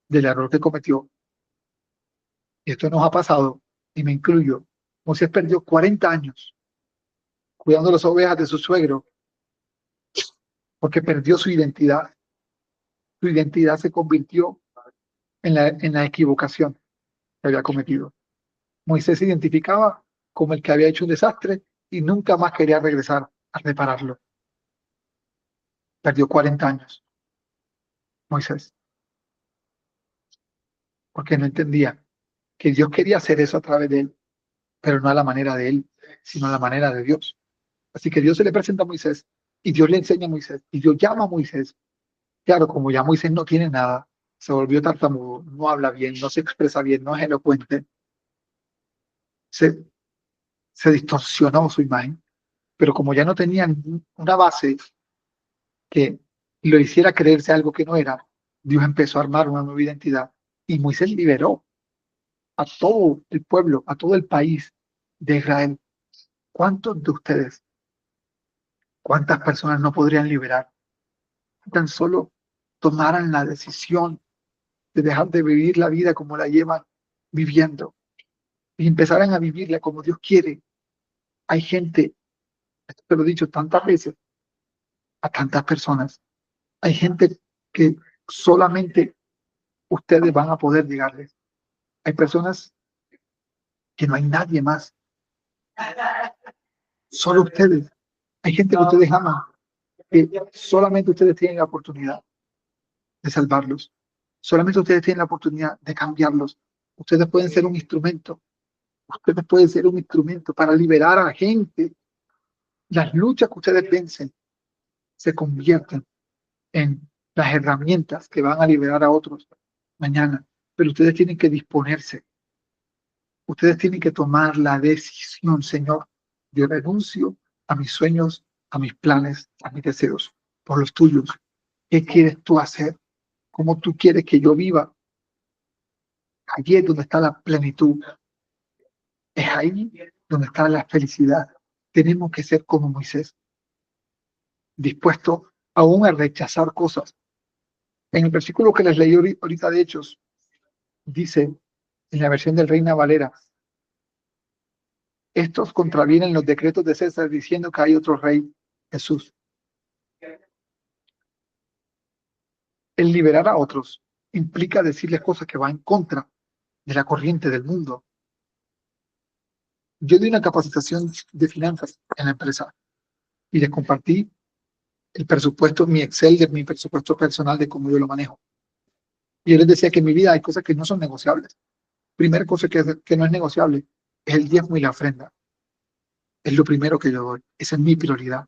del error que cometió. Y esto nos ha pasado, y me incluyo. Moisés perdió 40 años cuidando las ovejas de su suegro porque perdió su identidad. Su identidad se convirtió en la equivocación que había cometido. Moisés se identificaba como el que había hecho un desastre y nunca más quería regresar a repararlo. Perdió 40 años, Moisés, porque no entendía que Dios quería hacer eso a través de él, pero no a la manera de él, sino a la manera de Dios. Así que Dios se le presenta a Moisés y Dios le enseña a Moisés y Dios llama a Moisés. Claro, como ya Moisés no tiene nada, se volvió tartamudo, no habla bien, no se expresa bien, no es elocuente, se, se distorsionó su imagen, pero como ya no tenía una base que lo hiciera creerse algo que no era, Dios empezó a armar una nueva identidad y Moisés liberó a todo el pueblo, a todo el país de Israel. ¿Cuántos de ustedes, cuántas personas no podrían liberar? Tan solo tomaran la decisión de dejar de vivir la vida como la llevan viviendo y empezaran a vivirla como Dios quiere. Hay gente, esto te lo he dicho tantas veces, a tantas personas, hay gente que solamente ustedes van a poder llegarles. Hay personas que no hay nadie más, solo ustedes. Hay gente que ustedes aman, que solamente ustedes tienen la oportunidad de salvarlos. Solamente ustedes tienen la oportunidad de cambiarlos. Ustedes pueden ser un instrumento. Ustedes pueden ser un instrumento para liberar a la gente. Las luchas que ustedes vencen se convierten en las herramientas que van a liberar a otros mañana. Pero ustedes tienen que disponerse. Ustedes tienen que tomar la decisión, Señor. Yo renuncio a mis sueños, a mis planes, a mis deseos, por los tuyos. ¿Qué quieres tú hacer? ¿Cómo tú quieres que yo viva? Allí es donde está la plenitud. Es ahí donde está la felicidad. Tenemos que ser como Moisés, dispuesto aún a rechazar cosas. En el versículo que les leí ahorita de Hechos, dice en la versión del Reina Valera, estos contravienen los decretos de César diciendo que hay otro rey, Jesús. El liberar a otros implica decirles cosas que van en contra de la corriente del mundo. Yo di una capacitación de finanzas en la empresa y les compartí el presupuesto, mi Excel, de mi presupuesto personal de cómo yo lo manejo. Y yo les decía que en mi vida hay cosas que no son negociables. Primera cosa que no es negociable es el diezmo y la ofrenda. Es lo primero que yo doy. Esa es mi prioridad.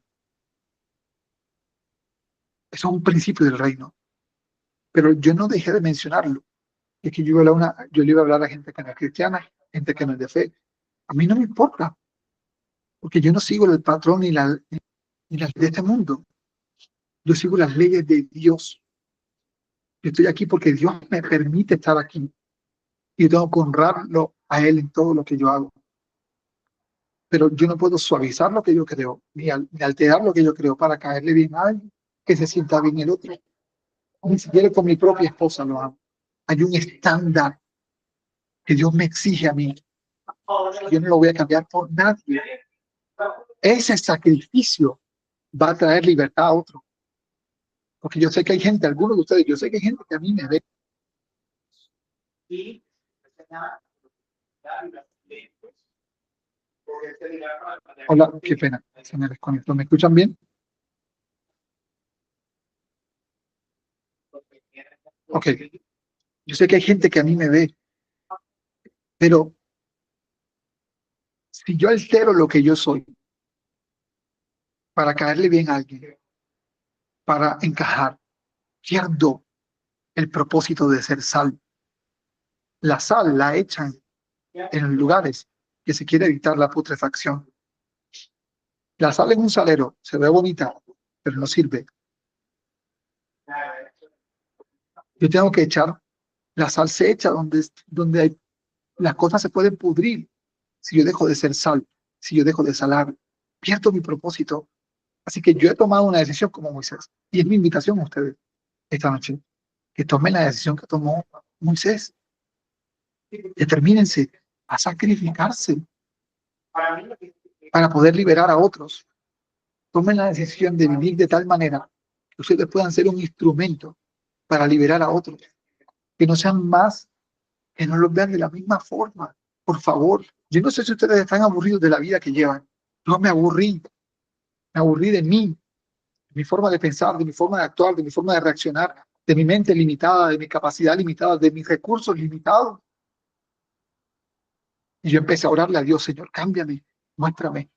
Eso es un principio del reino. Pero yo no dejé de mencionarlo. Es que yo le iba a hablar a gente que no es cristiana, gente que no es de fe. A mí no me importa, porque yo no sigo el patrón ni las de este mundo. Yo sigo las leyes de Dios. Yo estoy aquí porque Dios me permite estar aquí. Y yo tengo que honrarlo a Él en todo lo que yo hago. Pero yo no puedo suavizar lo que yo creo, ni alterar lo que yo creo para caerle bien a alguien, que se sienta bien el otro. Ni siquiera con mi propia esposa lo hago. Hay un estándar que Dios me exige a mí. Yo no lo voy a cambiar por nadie. Ese sacrificio va a traer libertad a otro. Porque yo sé que hay gente, algunos de ustedes, yo sé que hay gente que a mí me ve. Hola, qué pena, se me desconectó. ¿Me escuchan bien? Ok. Yo sé que hay gente que a mí me ve, pero si yo altero lo que yo soy para caerle bien a alguien, para encajar, pierdo el propósito de ser sal. La sal la echan en lugares que se quiere evitar la putrefacción. La sal en un salero se ve bonita, pero no sirve. Yo tengo que echar, la sal se echa donde las cosas se pueden pudrir. Si yo dejo de ser sal, si yo dejo de salar, pierdo mi propósito. Así que yo he tomado una decisión como Moisés. Y es mi invitación a ustedes esta noche, que tomen la decisión que tomó Moisés. Determínense a sacrificarse para poder liberar a otros. Tomen la decisión de vivir de tal manera que ustedes puedan ser un instrumento para liberar a otros. Que no sean más, que no los vean de la misma forma. Por favor, yo no sé si ustedes están aburridos de la vida que llevan. Yo me aburrí de mí, de mi forma de pensar, de mi forma de actuar, de mi forma de reaccionar, de mi mente limitada, de mi capacidad limitada, de mis recursos limitados. Y yo empecé a orarle a Dios, Señor, cámbiame, muéstrame,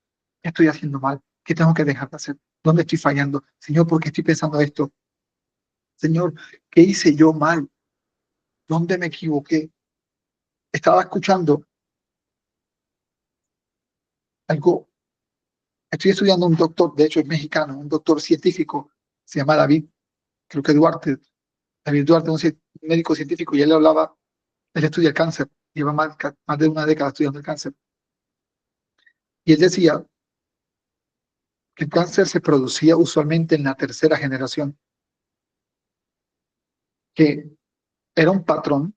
¿qué estoy haciendo mal? ¿Qué tengo que dejar de hacer? ¿Dónde estoy fallando? Señor, ¿por qué estoy pensando esto? Señor, ¿qué hice yo mal? ¿Dónde me equivoqué? Estaba escuchando algo. Estoy estudiando un doctor, de hecho es mexicano, un doctor científico, se llama David, creo que Duarte, David Duarte, un médico científico, y él hablaba, él estudia el cáncer, lleva más de una década estudiando el cáncer, y él decía que el cáncer se producía usualmente en la tercera generación, que era un patrón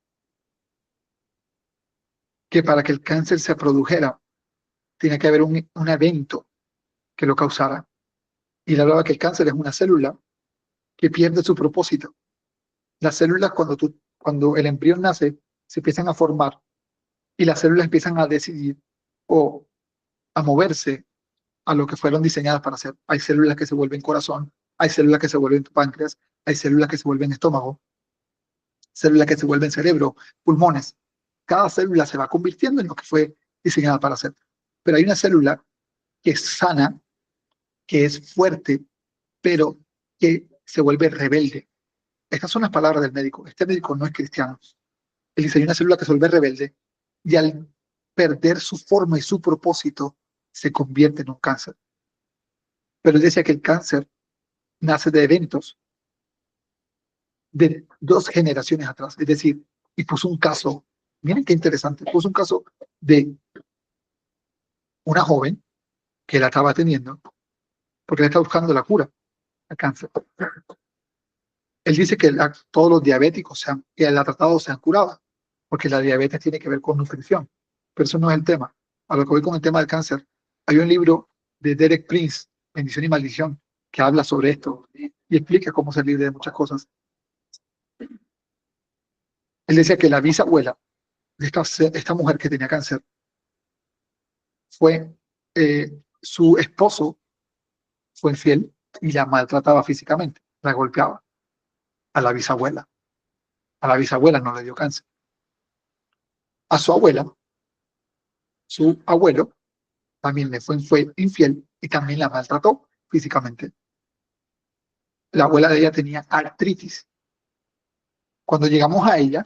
que para que el cáncer se produjera, tiene que haber un evento que lo causara. Y él hablaba que el cáncer es una célula que pierde su propósito. Las células, cuando el embrión nace, se empiezan a formar y las células empiezan a decidir o a moverse a lo que fueron diseñadas para hacer. Hay células que se vuelven corazón, hay células que se vuelven páncreas, hay células que se vuelven estómago, células que se vuelven cerebro, pulmones. Cada célula se va convirtiendo en lo que fue diseñada para hacer. Pero hay una célula que es sana, que es fuerte, pero que se vuelve rebelde. Estas son las palabras del médico. Este médico no es cristiano. Él dice, hay una célula que se vuelve rebelde y al perder su forma y su propósito, se convierte en un cáncer. Pero él decía que el cáncer nace de eventos de 2 generaciones atrás. Es decir, y puso un caso, miren qué interesante, puso un caso de una joven que la estaba teniendo porque le está buscando la cura al cáncer. Él dice que todos los diabéticos que él ha tratado se han curado, porque la diabetes tiene que ver con nutrición, pero eso no es el tema. A lo que voy con el tema del cáncer, hay un libro de Derek Prince, Bendición y Maldición, que habla sobre esto y explica cómo ser libre de muchas cosas. Él decía que la bisabuela de esta mujer que tenía cáncer fue, su esposo fue infiel y la maltrataba físicamente, la golpeaba a la bisabuela. A la bisabuela no le dio cáncer. A su abuelo, también le fue infiel y también la maltrató físicamente. La abuela de ella tenía artritis. Cuando llegamos a ella,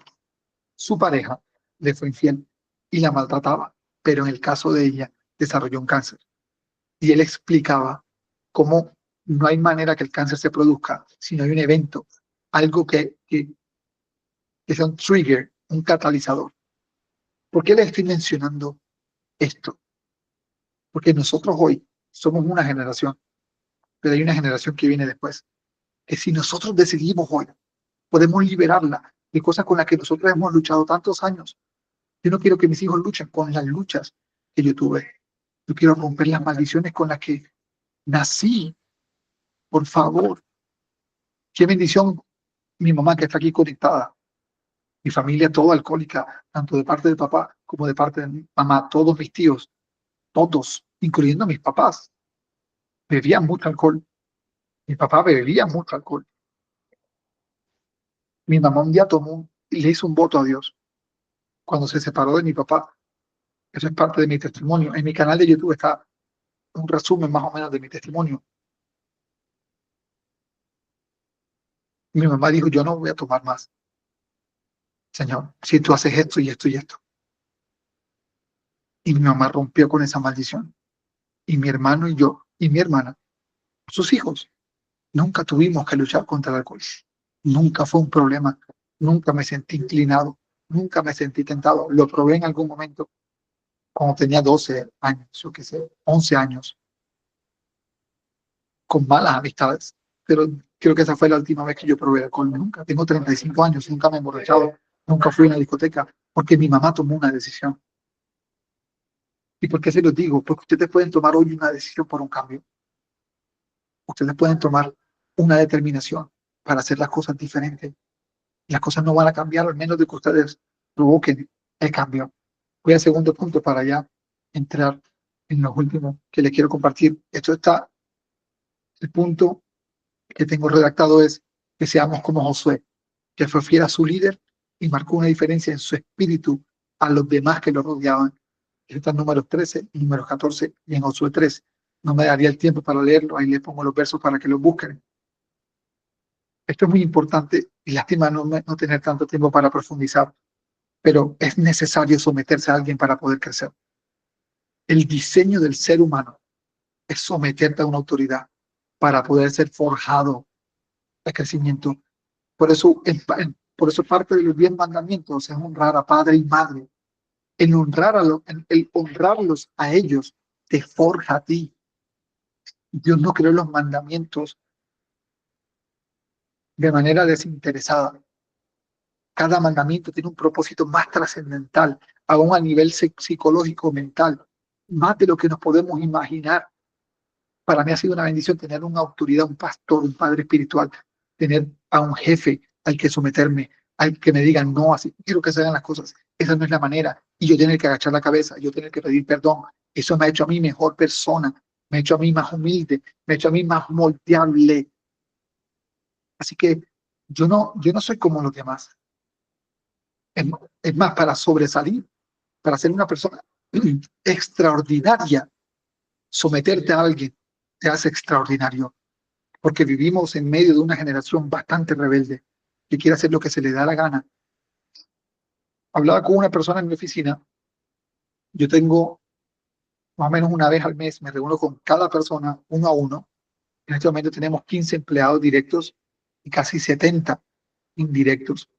su pareja le fue infiel y la maltrataba, pero en el caso de ella desarrolló un cáncer. Y él explicaba cómo no hay manera que el cáncer se produzca si no hay un evento, algo que sea un trigger, un catalizador. ¿Por qué les estoy mencionando esto? Porque nosotros hoy somos una generación, pero hay una generación que viene después, que si nosotros decidimos hoy, podemos liberarla de cosas con las que nosotros hemos luchado tantos años. Yo no quiero que mis hijos luchen con las luchas que yo tuve. Yo quiero romper las maldiciones con las que nací. Por favor, qué bendición mi mamá que está aquí conectada. Mi familia toda alcohólica, tanto de parte de papá como de parte de mi mamá, todos mis tíos, todos, incluyendo mis papás, bebían mucho alcohol. Mi papá bebía mucho alcohol. Mi mamá un día tomó y le hizo un voto a Dios cuando se separó de mi papá. Eso es parte de mi testimonio. En mi canal de YouTube está un resumen más o menos de mi testimonio. Mi mamá dijo, yo no voy a tomar más, Señor, si tú haces esto y esto y esto. Y mi mamá rompió con esa maldición. Y mi hermano y yo, y mi hermana, sus hijos, nunca tuvimos que luchar contra el alcohol. Nunca fue un problema. Nunca me sentí inclinado. Nunca me sentí tentado. Lo probé en algún momento cuando tenía 12 años, yo qué sé, 11 años, con malas amistades. Pero creo que esa fue la última vez que yo probé alcohol. Nunca. Tengo 35 años, nunca me he emborrachado, nunca fui a una discoteca, porque mi mamá tomó una decisión. ¿Y por qué se los digo? Porque ustedes pueden tomar hoy una decisión por un cambio. Ustedes pueden tomar una determinación para hacer las cosas diferentes. Las cosas no van a cambiar al menos de que ustedes provoquen el cambio. Voy al segundo punto para ya entrar en los últimos que les quiero compartir. Esto está, el punto que tengo redactado es que seamos como Josué, que fue fiel a su líder y marcó una diferencia en su espíritu a los demás que lo rodeaban. Esto está en números 13 y números 14 y en Josué 3. No me daría el tiempo para leerlo, ahí les pongo los versos para que los busquen. Esto es muy importante y lástima no tener tanto tiempo para profundizar, pero es necesario someterse a alguien para poder crecer. El diseño del ser humano es someterte a una autoridad para poder ser forjado al crecimiento. Por eso, por eso parte de los 10 mandamientos es honrar a padre y madre. El honrarlos a ellos te forja a ti. Dios no creó los mandamientos de manera desinteresada. Cada mandamiento tiene un propósito más trascendental, aún a nivel psicológico, mental, más de lo que nos podemos imaginar. Para mí ha sido una bendición tener una autoridad, un pastor, un padre espiritual, tener a un jefe al que someterme, al que me digan, no, así quiero que se hagan las cosas. Esa no es la manera. Y yo tener que agachar la cabeza, yo tener que pedir perdón. Eso me ha hecho a mí mejor persona, me ha hecho a mí más humilde, me ha hecho a mí más moldeable. Así que yo no soy como los demás. Es, es más, para sobresalir, para ser una persona extraordinaria, someterte a alguien te hace extraordinario, porque vivimos en medio de una generación bastante rebelde que quiere hacer lo que se le da la gana. Hablaba con una persona en mi oficina, yo tengo más o menos una vez al mes, me reúno con cada persona uno a uno. En este momento tenemos 15 empleados directos y casi 70 indirectos.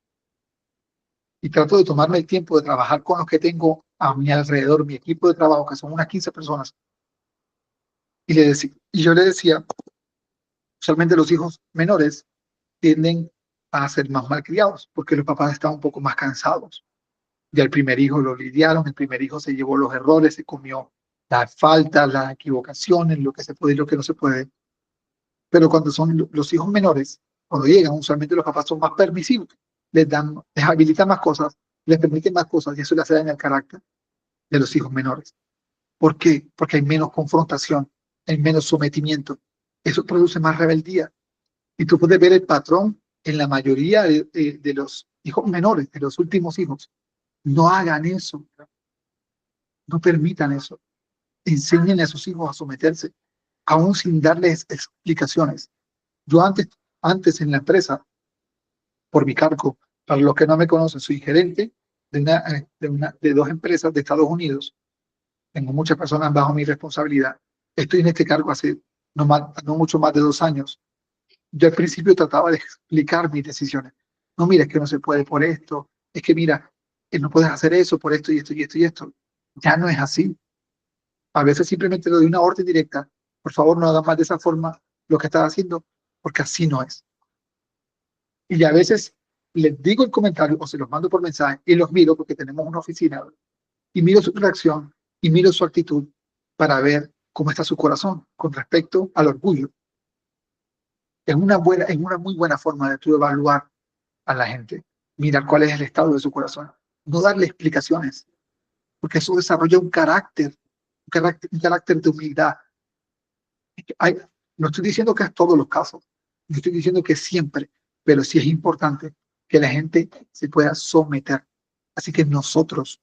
Y trato de tomarme el tiempo de trabajar con los que tengo a mi alrededor, mi equipo de trabajo, que son unas 15 personas. Y yo le decía, usualmente los hijos menores tienden a ser más malcriados porque los papás están un poco más cansados. Ya el primer hijo lo lidiaron, el primer hijo se llevó los errores, se comió las faltas, las equivocaciones, lo que se puede y lo que no se puede. Pero cuando son los hijos menores, cuando llegan, usualmente los papás son más permisivos, les habilitan más cosas, les permiten más cosas y eso le hace daño al carácter de los hijos menores. ¿Por qué? Porque hay menos confrontación, hay menos sometimiento. Eso produce más rebeldía. Y tú puedes ver el patrón en la mayoría de los hijos menores, de los últimos hijos. No hagan eso, no permitan eso. Enseñen a sus hijos a someterse, aún sin darles explicaciones. Yo antes en la empresa, por mi cargo, para los que no me conocen, soy gerente de 2 empresas de Estados Unidos. Tengo muchas personas bajo mi responsabilidad. Estoy en este cargo hace no mucho más de 2 años. Yo al principio trataba de explicar mis decisiones. No, mira, es que no se puede por esto. Es que mira, no puedes hacer eso por esto y esto y esto y esto. Ya no es así. A veces simplemente le doy una orden directa. Por favor, no hagas más de esa forma lo que estás haciendo, porque así no es. Y a veces les digo el comentario o se los mando por mensaje y los miro porque tenemos una oficina y miro su reacción y miro su actitud para ver cómo está su corazón con respecto al orgullo. Es una muy buena forma de tú evaluar a la gente, mirar cuál es el estado de su corazón, no darle explicaciones, porque eso desarrolla un carácter de humildad. Hay, no estoy diciendo que es todos los casos, no estoy diciendo que siempre, pero sí es importante que la gente se pueda someter. Así que nosotros,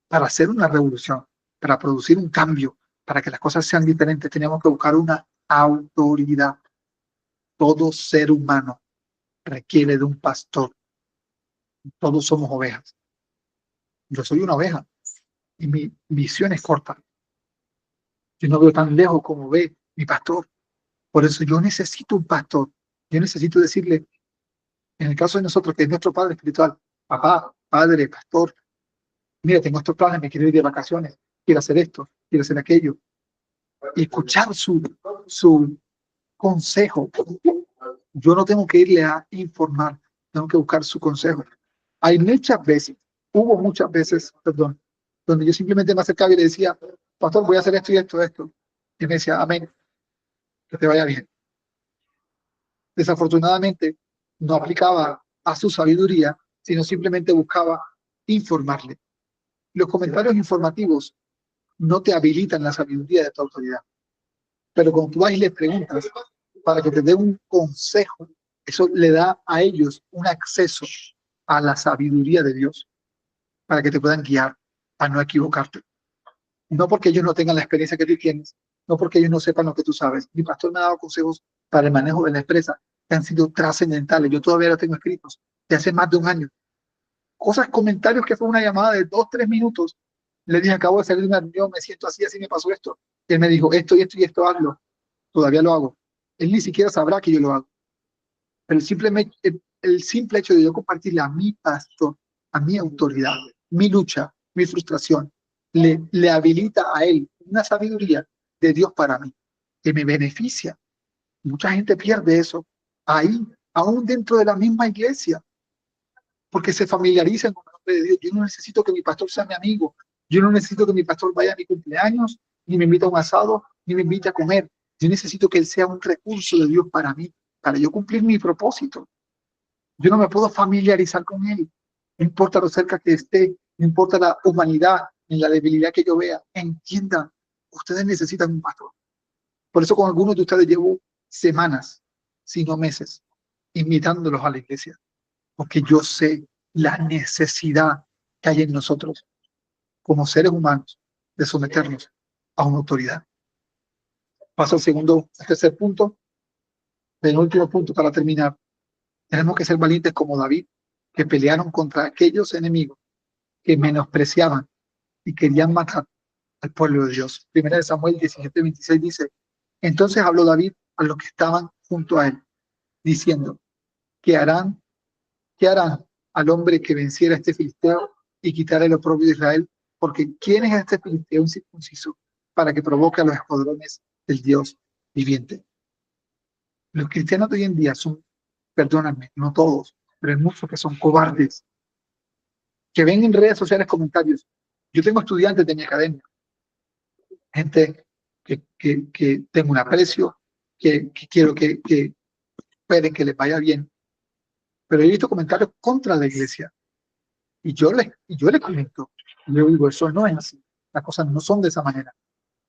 para hacer una revolución, para producir un cambio, para que las cosas sean diferentes, tenemos que buscar una autoridad. Todo ser humano requiere de un pastor. Todos somos ovejas. Yo soy una oveja y mi visión es corta. Yo no veo tan lejos como ve mi pastor. Por eso yo necesito un pastor. Yo necesito decirle, en el caso de nosotros, que es nuestro padre espiritual, papá, padre, pastor, mira, tengo estos planes, me quiero ir de vacaciones, quiero hacer esto, quiero hacer aquello. Y escuchar su consejo. Yo no tengo que irle a informar, tengo que buscar su consejo. Hay muchas veces, hubo muchas veces, perdón, donde yo simplemente me acercaba y le decía, pastor, voy a hacer esto y esto, esto. Y me decía, amén, que te vaya bien. Desafortunadamente, no aplicaba a su sabiduría, sino simplemente buscaba informarle. Los comentarios informativos no te habilitan la sabiduría de tu autoridad. Pero cuando tú vas y les preguntas para que te dé un consejo, eso le da a ellos un acceso a la sabiduría de Dios para que te puedan guiar a no equivocarte. No porque ellos no tengan la experiencia que tú tienes, no porque ellos no sepan lo que tú sabes. Mi pastor me ha dado consejos para el manejo de la empresa que han sido trascendentales. Yo todavía los tengo escritos de hace más de un año. Cosas, comentarios que fue una llamada de 2, 3 minutos. Le dije, acabo de salir de una reunión, me siento así, así me pasó esto. Y él me dijo, esto y esto y esto, hazlo. Todavía lo hago. Él ni siquiera sabrá que yo lo hago. Pero el simple hecho de yo compartirle a mi pastor, a mi autoridad, mi lucha, mi frustración, le habilita a él una sabiduría de Dios para mí, que me beneficia. Mucha gente pierde eso ahí, aún dentro de la misma iglesia, porque se familiarizan con el nombre de Dios. Yo no necesito que mi pastor sea mi amigo. Yo no necesito que mi pastor vaya a mi cumpleaños, ni me invite a un asado, ni me invite a comer. Yo necesito que él sea un recurso de Dios para mí, para yo cumplir mi propósito. Yo no me puedo familiarizar con él. No importa lo cerca que esté, no importa la humanidad, ni la debilidad que yo vea. Entiendan, ustedes necesitan un pastor. Por eso con algunos de ustedes llevo semanas, si no meses, invitándolos a la iglesia, porque yo sé la necesidad que hay en nosotros como seres humanos de someternos a una autoridad. Paso al tercer punto, penúltimo punto para terminar. Tenemos que ser valientes como David, que pelearon contra aquellos enemigos que menospreciaban y querían matar al pueblo de Dios. Primera de Samuel 17:26 dice, entonces habló David a los que estaban junto a él, diciendo, ¿qué harán? ¿Qué harán al hombre que venciera a este filisteo y quitara el oprobio de Israel? Porque ¿quién es este filisteo incircunciso para que provoque a los escuadrones del Dios viviente? Los cristianos de hoy en día son, perdónenme, no todos, pero hay muchos que son cobardes, que ven en redes sociales comentarios. Yo tengo estudiantes de mi academia, gente que tengo un aprecio, que quiero que esperen que les vaya bien, pero he visto comentarios contra la iglesia. Y yo le comento, y yo digo, eso no es así, las cosas no son de esa manera.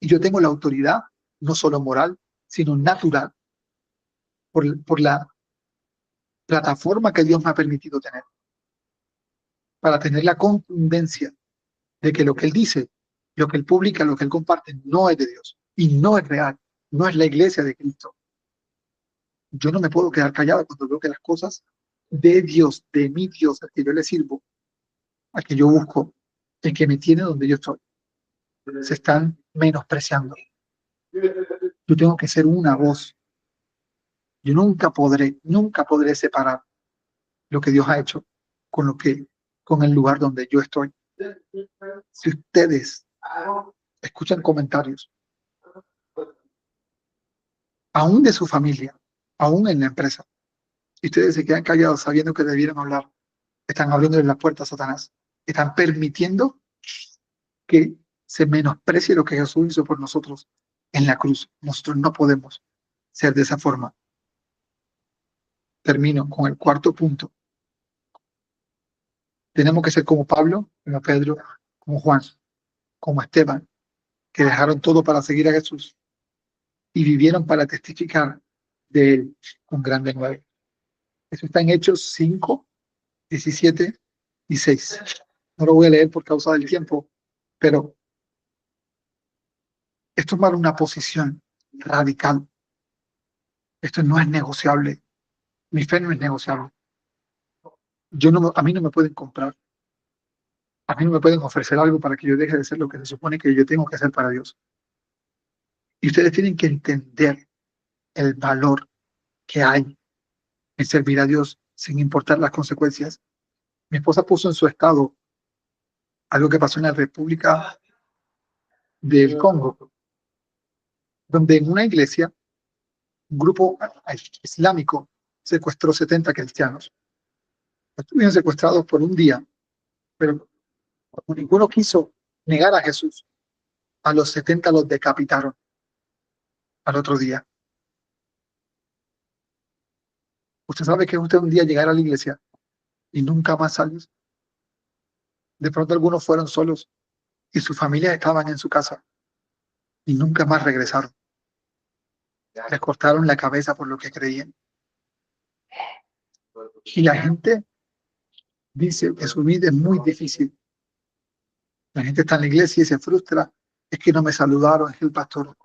Y yo tengo la autoridad, no solo moral, sino natural, por la plataforma que Dios me ha permitido tener, para tener la contundencia de que lo que Él dice, lo que Él publica, lo que Él comparte, no es de Dios, y no es real, no es la iglesia de Cristo. Yo no me puedo quedar callado cuando veo que las cosas de Dios, de mi Dios, al que yo le sirvo, al que yo busco, el que me tiene donde yo estoy, se están menospreciando. Yo tengo que ser una voz. Yo nunca podré separar lo que Dios ha hecho con el lugar donde yo estoy. Si ustedes escuchan comentarios, aún de su familia, aún en la empresa, y ustedes se quedan callados sabiendo que debieron hablar, están abriendo las puertas a Satanás, están permitiendo que se menosprecie lo que Jesús hizo por nosotros en la cruz. Nosotros no podemos ser de esa forma. Termino con el cuarto punto. Tenemos que ser como Pablo, como Pedro, como Juan, como Esteban, que dejaron todo para seguir a Jesús y vivieron para testificar de él con gran denuedo. Eso está en Hechos 5, 17 y 6. No lo voy a leer por causa del tiempo, pero es tomar una posición radical. Esto no es negociable. Mi fe no es negociable. A mí no me pueden comprar. A mí no me pueden ofrecer algo para que yo deje de ser lo que se supone que yo tengo que hacer para Dios. Y ustedes tienen que entender el valor que hay en servir a Dios sin importar las consecuencias. Mi esposa puso en su estado algo que pasó en la República del Congo, donde en una iglesia, un grupo islámico secuestró 70 cristianos. Estuvieron secuestrados por un día, pero como ninguno quiso negar a Jesús, a los 70 los decapitaron al otro día. Usted sabe que usted un día llegar a la iglesia y nunca más salir. De pronto algunos fueron solos y sus familias estaban en su casa y nunca más regresaron. Les cortaron la cabeza por lo que creían. Y la gente dice que su vida es muy difícil. La gente está en la iglesia y se frustra. Es que no me saludaron, es que el pastor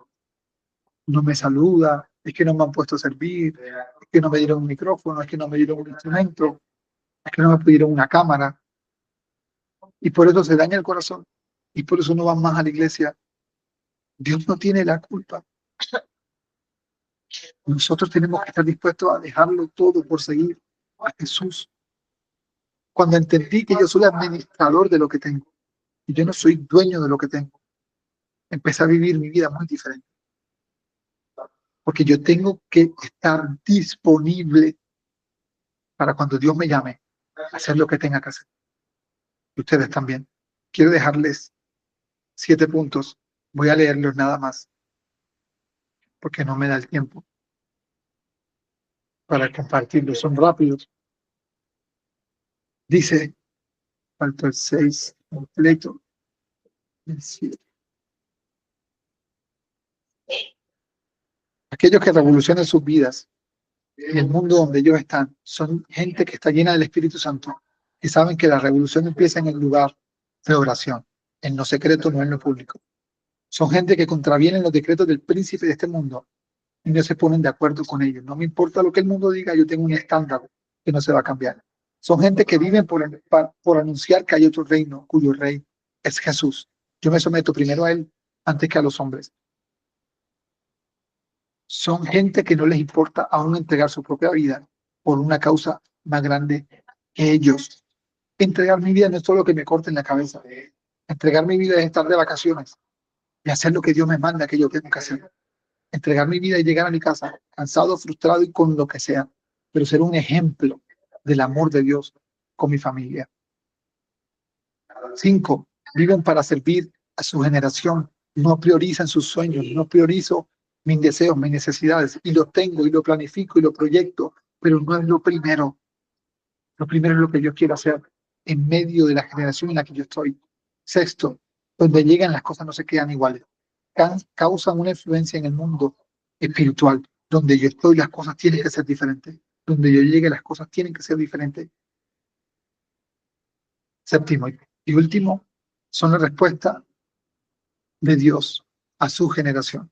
no me saluda, es que no me han puesto a servir, es que no me dieron un micrófono, es que no me dieron un instrumento, es que no me pidieron una cámara. Y por eso se daña el corazón. Y por eso no van más a la iglesia. Dios no tiene la culpa. Nosotros tenemos que estar dispuestos a dejarlo todo por seguir a Jesús. Cuando entendí que yo soy administrador de lo que tengo y yo no soy dueño de lo que tengo, empecé a vivir mi vida muy diferente. Porque yo tengo que estar disponible para cuando Dios me llame, hacer lo que tenga que hacer. Y ustedes también. Quiero dejarles 7 puntos. Voy a leerlos nada más, porque no me da el tiempo para compartirlos. Son rápidos. Dice, falta el 6 completo. El 7. Aquellos que revolucionan sus vidas y el mundo donde ellos están son gente que está llena del Espíritu Santo y saben que la revolución empieza en el lugar de oración, en lo secreto, no en lo público. Son gente que contravienen los decretos del príncipe de este mundo y no se ponen de acuerdo con ellos. No me importa lo que el mundo diga, yo tengo un estándar que no se va a cambiar. Son gente que viven por anunciar que hay otro reino cuyo rey es Jesús. Yo me someto primero a él antes que a los hombres. Son gente que no les importa aún entregar su propia vida por una causa más grande que ellos. Entregar mi vida no es solo que me corten la cabeza. Entregar mi vida es estar de vacaciones y hacer lo que Dios me manda que yo tengo que hacer. Entregar mi vida y llegar a mi casa cansado, frustrado y con lo que sea, pero ser un ejemplo del amor de Dios con mi familia. 5. Viven para servir a su generación. No priorizan sus sueños, no priorizo mis deseos, mis necesidades, y los tengo y lo planifico y lo proyecto, pero no es lo primero. Lo primero es lo que yo quiero hacer en medio de la generación en la que yo estoy. 6. Donde llegan las cosas no se quedan iguales. Causan una influencia en el mundo espiritual. Donde yo estoy, las cosas tienen que ser diferentes. Donde yo llegue, las cosas tienen que ser diferentes. 7. Y último, son la respuesta de Dios a su generación.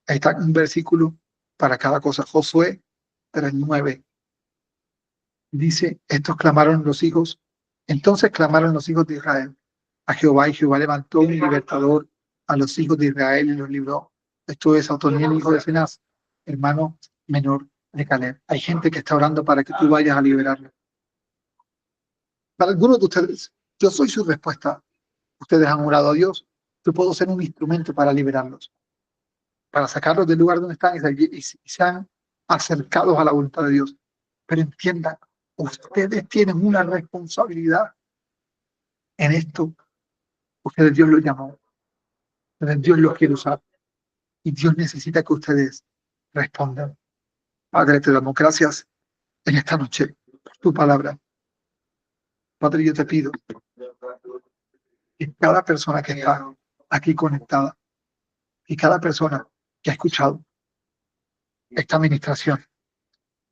Ahí está un versículo para cada cosa. Josué 3:9 dice, estos clamaron los hijos, entonces clamaron los hijos de Israel a Jehová, y Jehová levantó un libertador a los hijos de Israel y los libró. Esto es Otoniel, hijo de Finaz, hermano menor de Caleb. Hay gente que está orando para que tú vayas a liberarlo. Para algunos de ustedes, yo soy su respuesta. Ustedes han orado a Dios. Yo puedo ser un instrumento para liberarlos, para sacarlos del lugar donde están y sean acercados a la voluntad de Dios. Pero entiendan, ustedes tienen una responsabilidad en esto. Ustedes Dios los llamó. Ustedes Dios los quiere usar. Y Dios necesita que ustedes respondan. Padre, te damos gracias en esta noche por tu palabra. Padre, yo te pido que cada persona que está aquí conectada y cada persona que ha escuchado esta administración,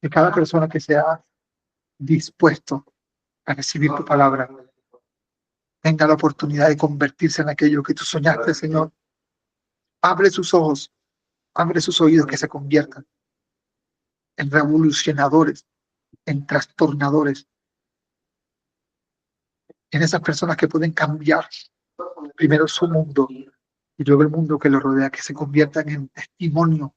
que cada persona que sea dispuesto a recibir tu palabra tenga la oportunidad de convertirse en aquello que tú soñaste, Señor. Abre sus ojos, abre sus oídos, que se conviertan en revolucionadores, en trastornadores, en esas personas que pueden cambiar primero su mundo y luego el mundo que los rodea, que se conviertan en testimonio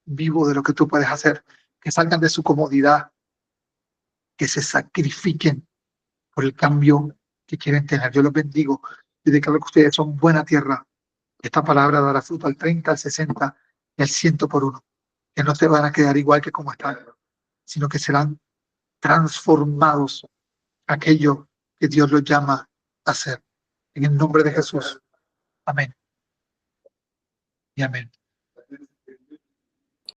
vivo de lo que tú puedes hacer, que salgan de su comodidad, que se sacrifiquen por el cambio que quieren tener. Yo los bendigo y declaro que ustedes son buena tierra. Esta palabra dará fruto al 30, al 60 y al 100 por uno. Que no se van a quedar igual que como están, sino que serán transformados aquello que Dios los llama a hacer. En el nombre de Jesús. Amén. Y amén.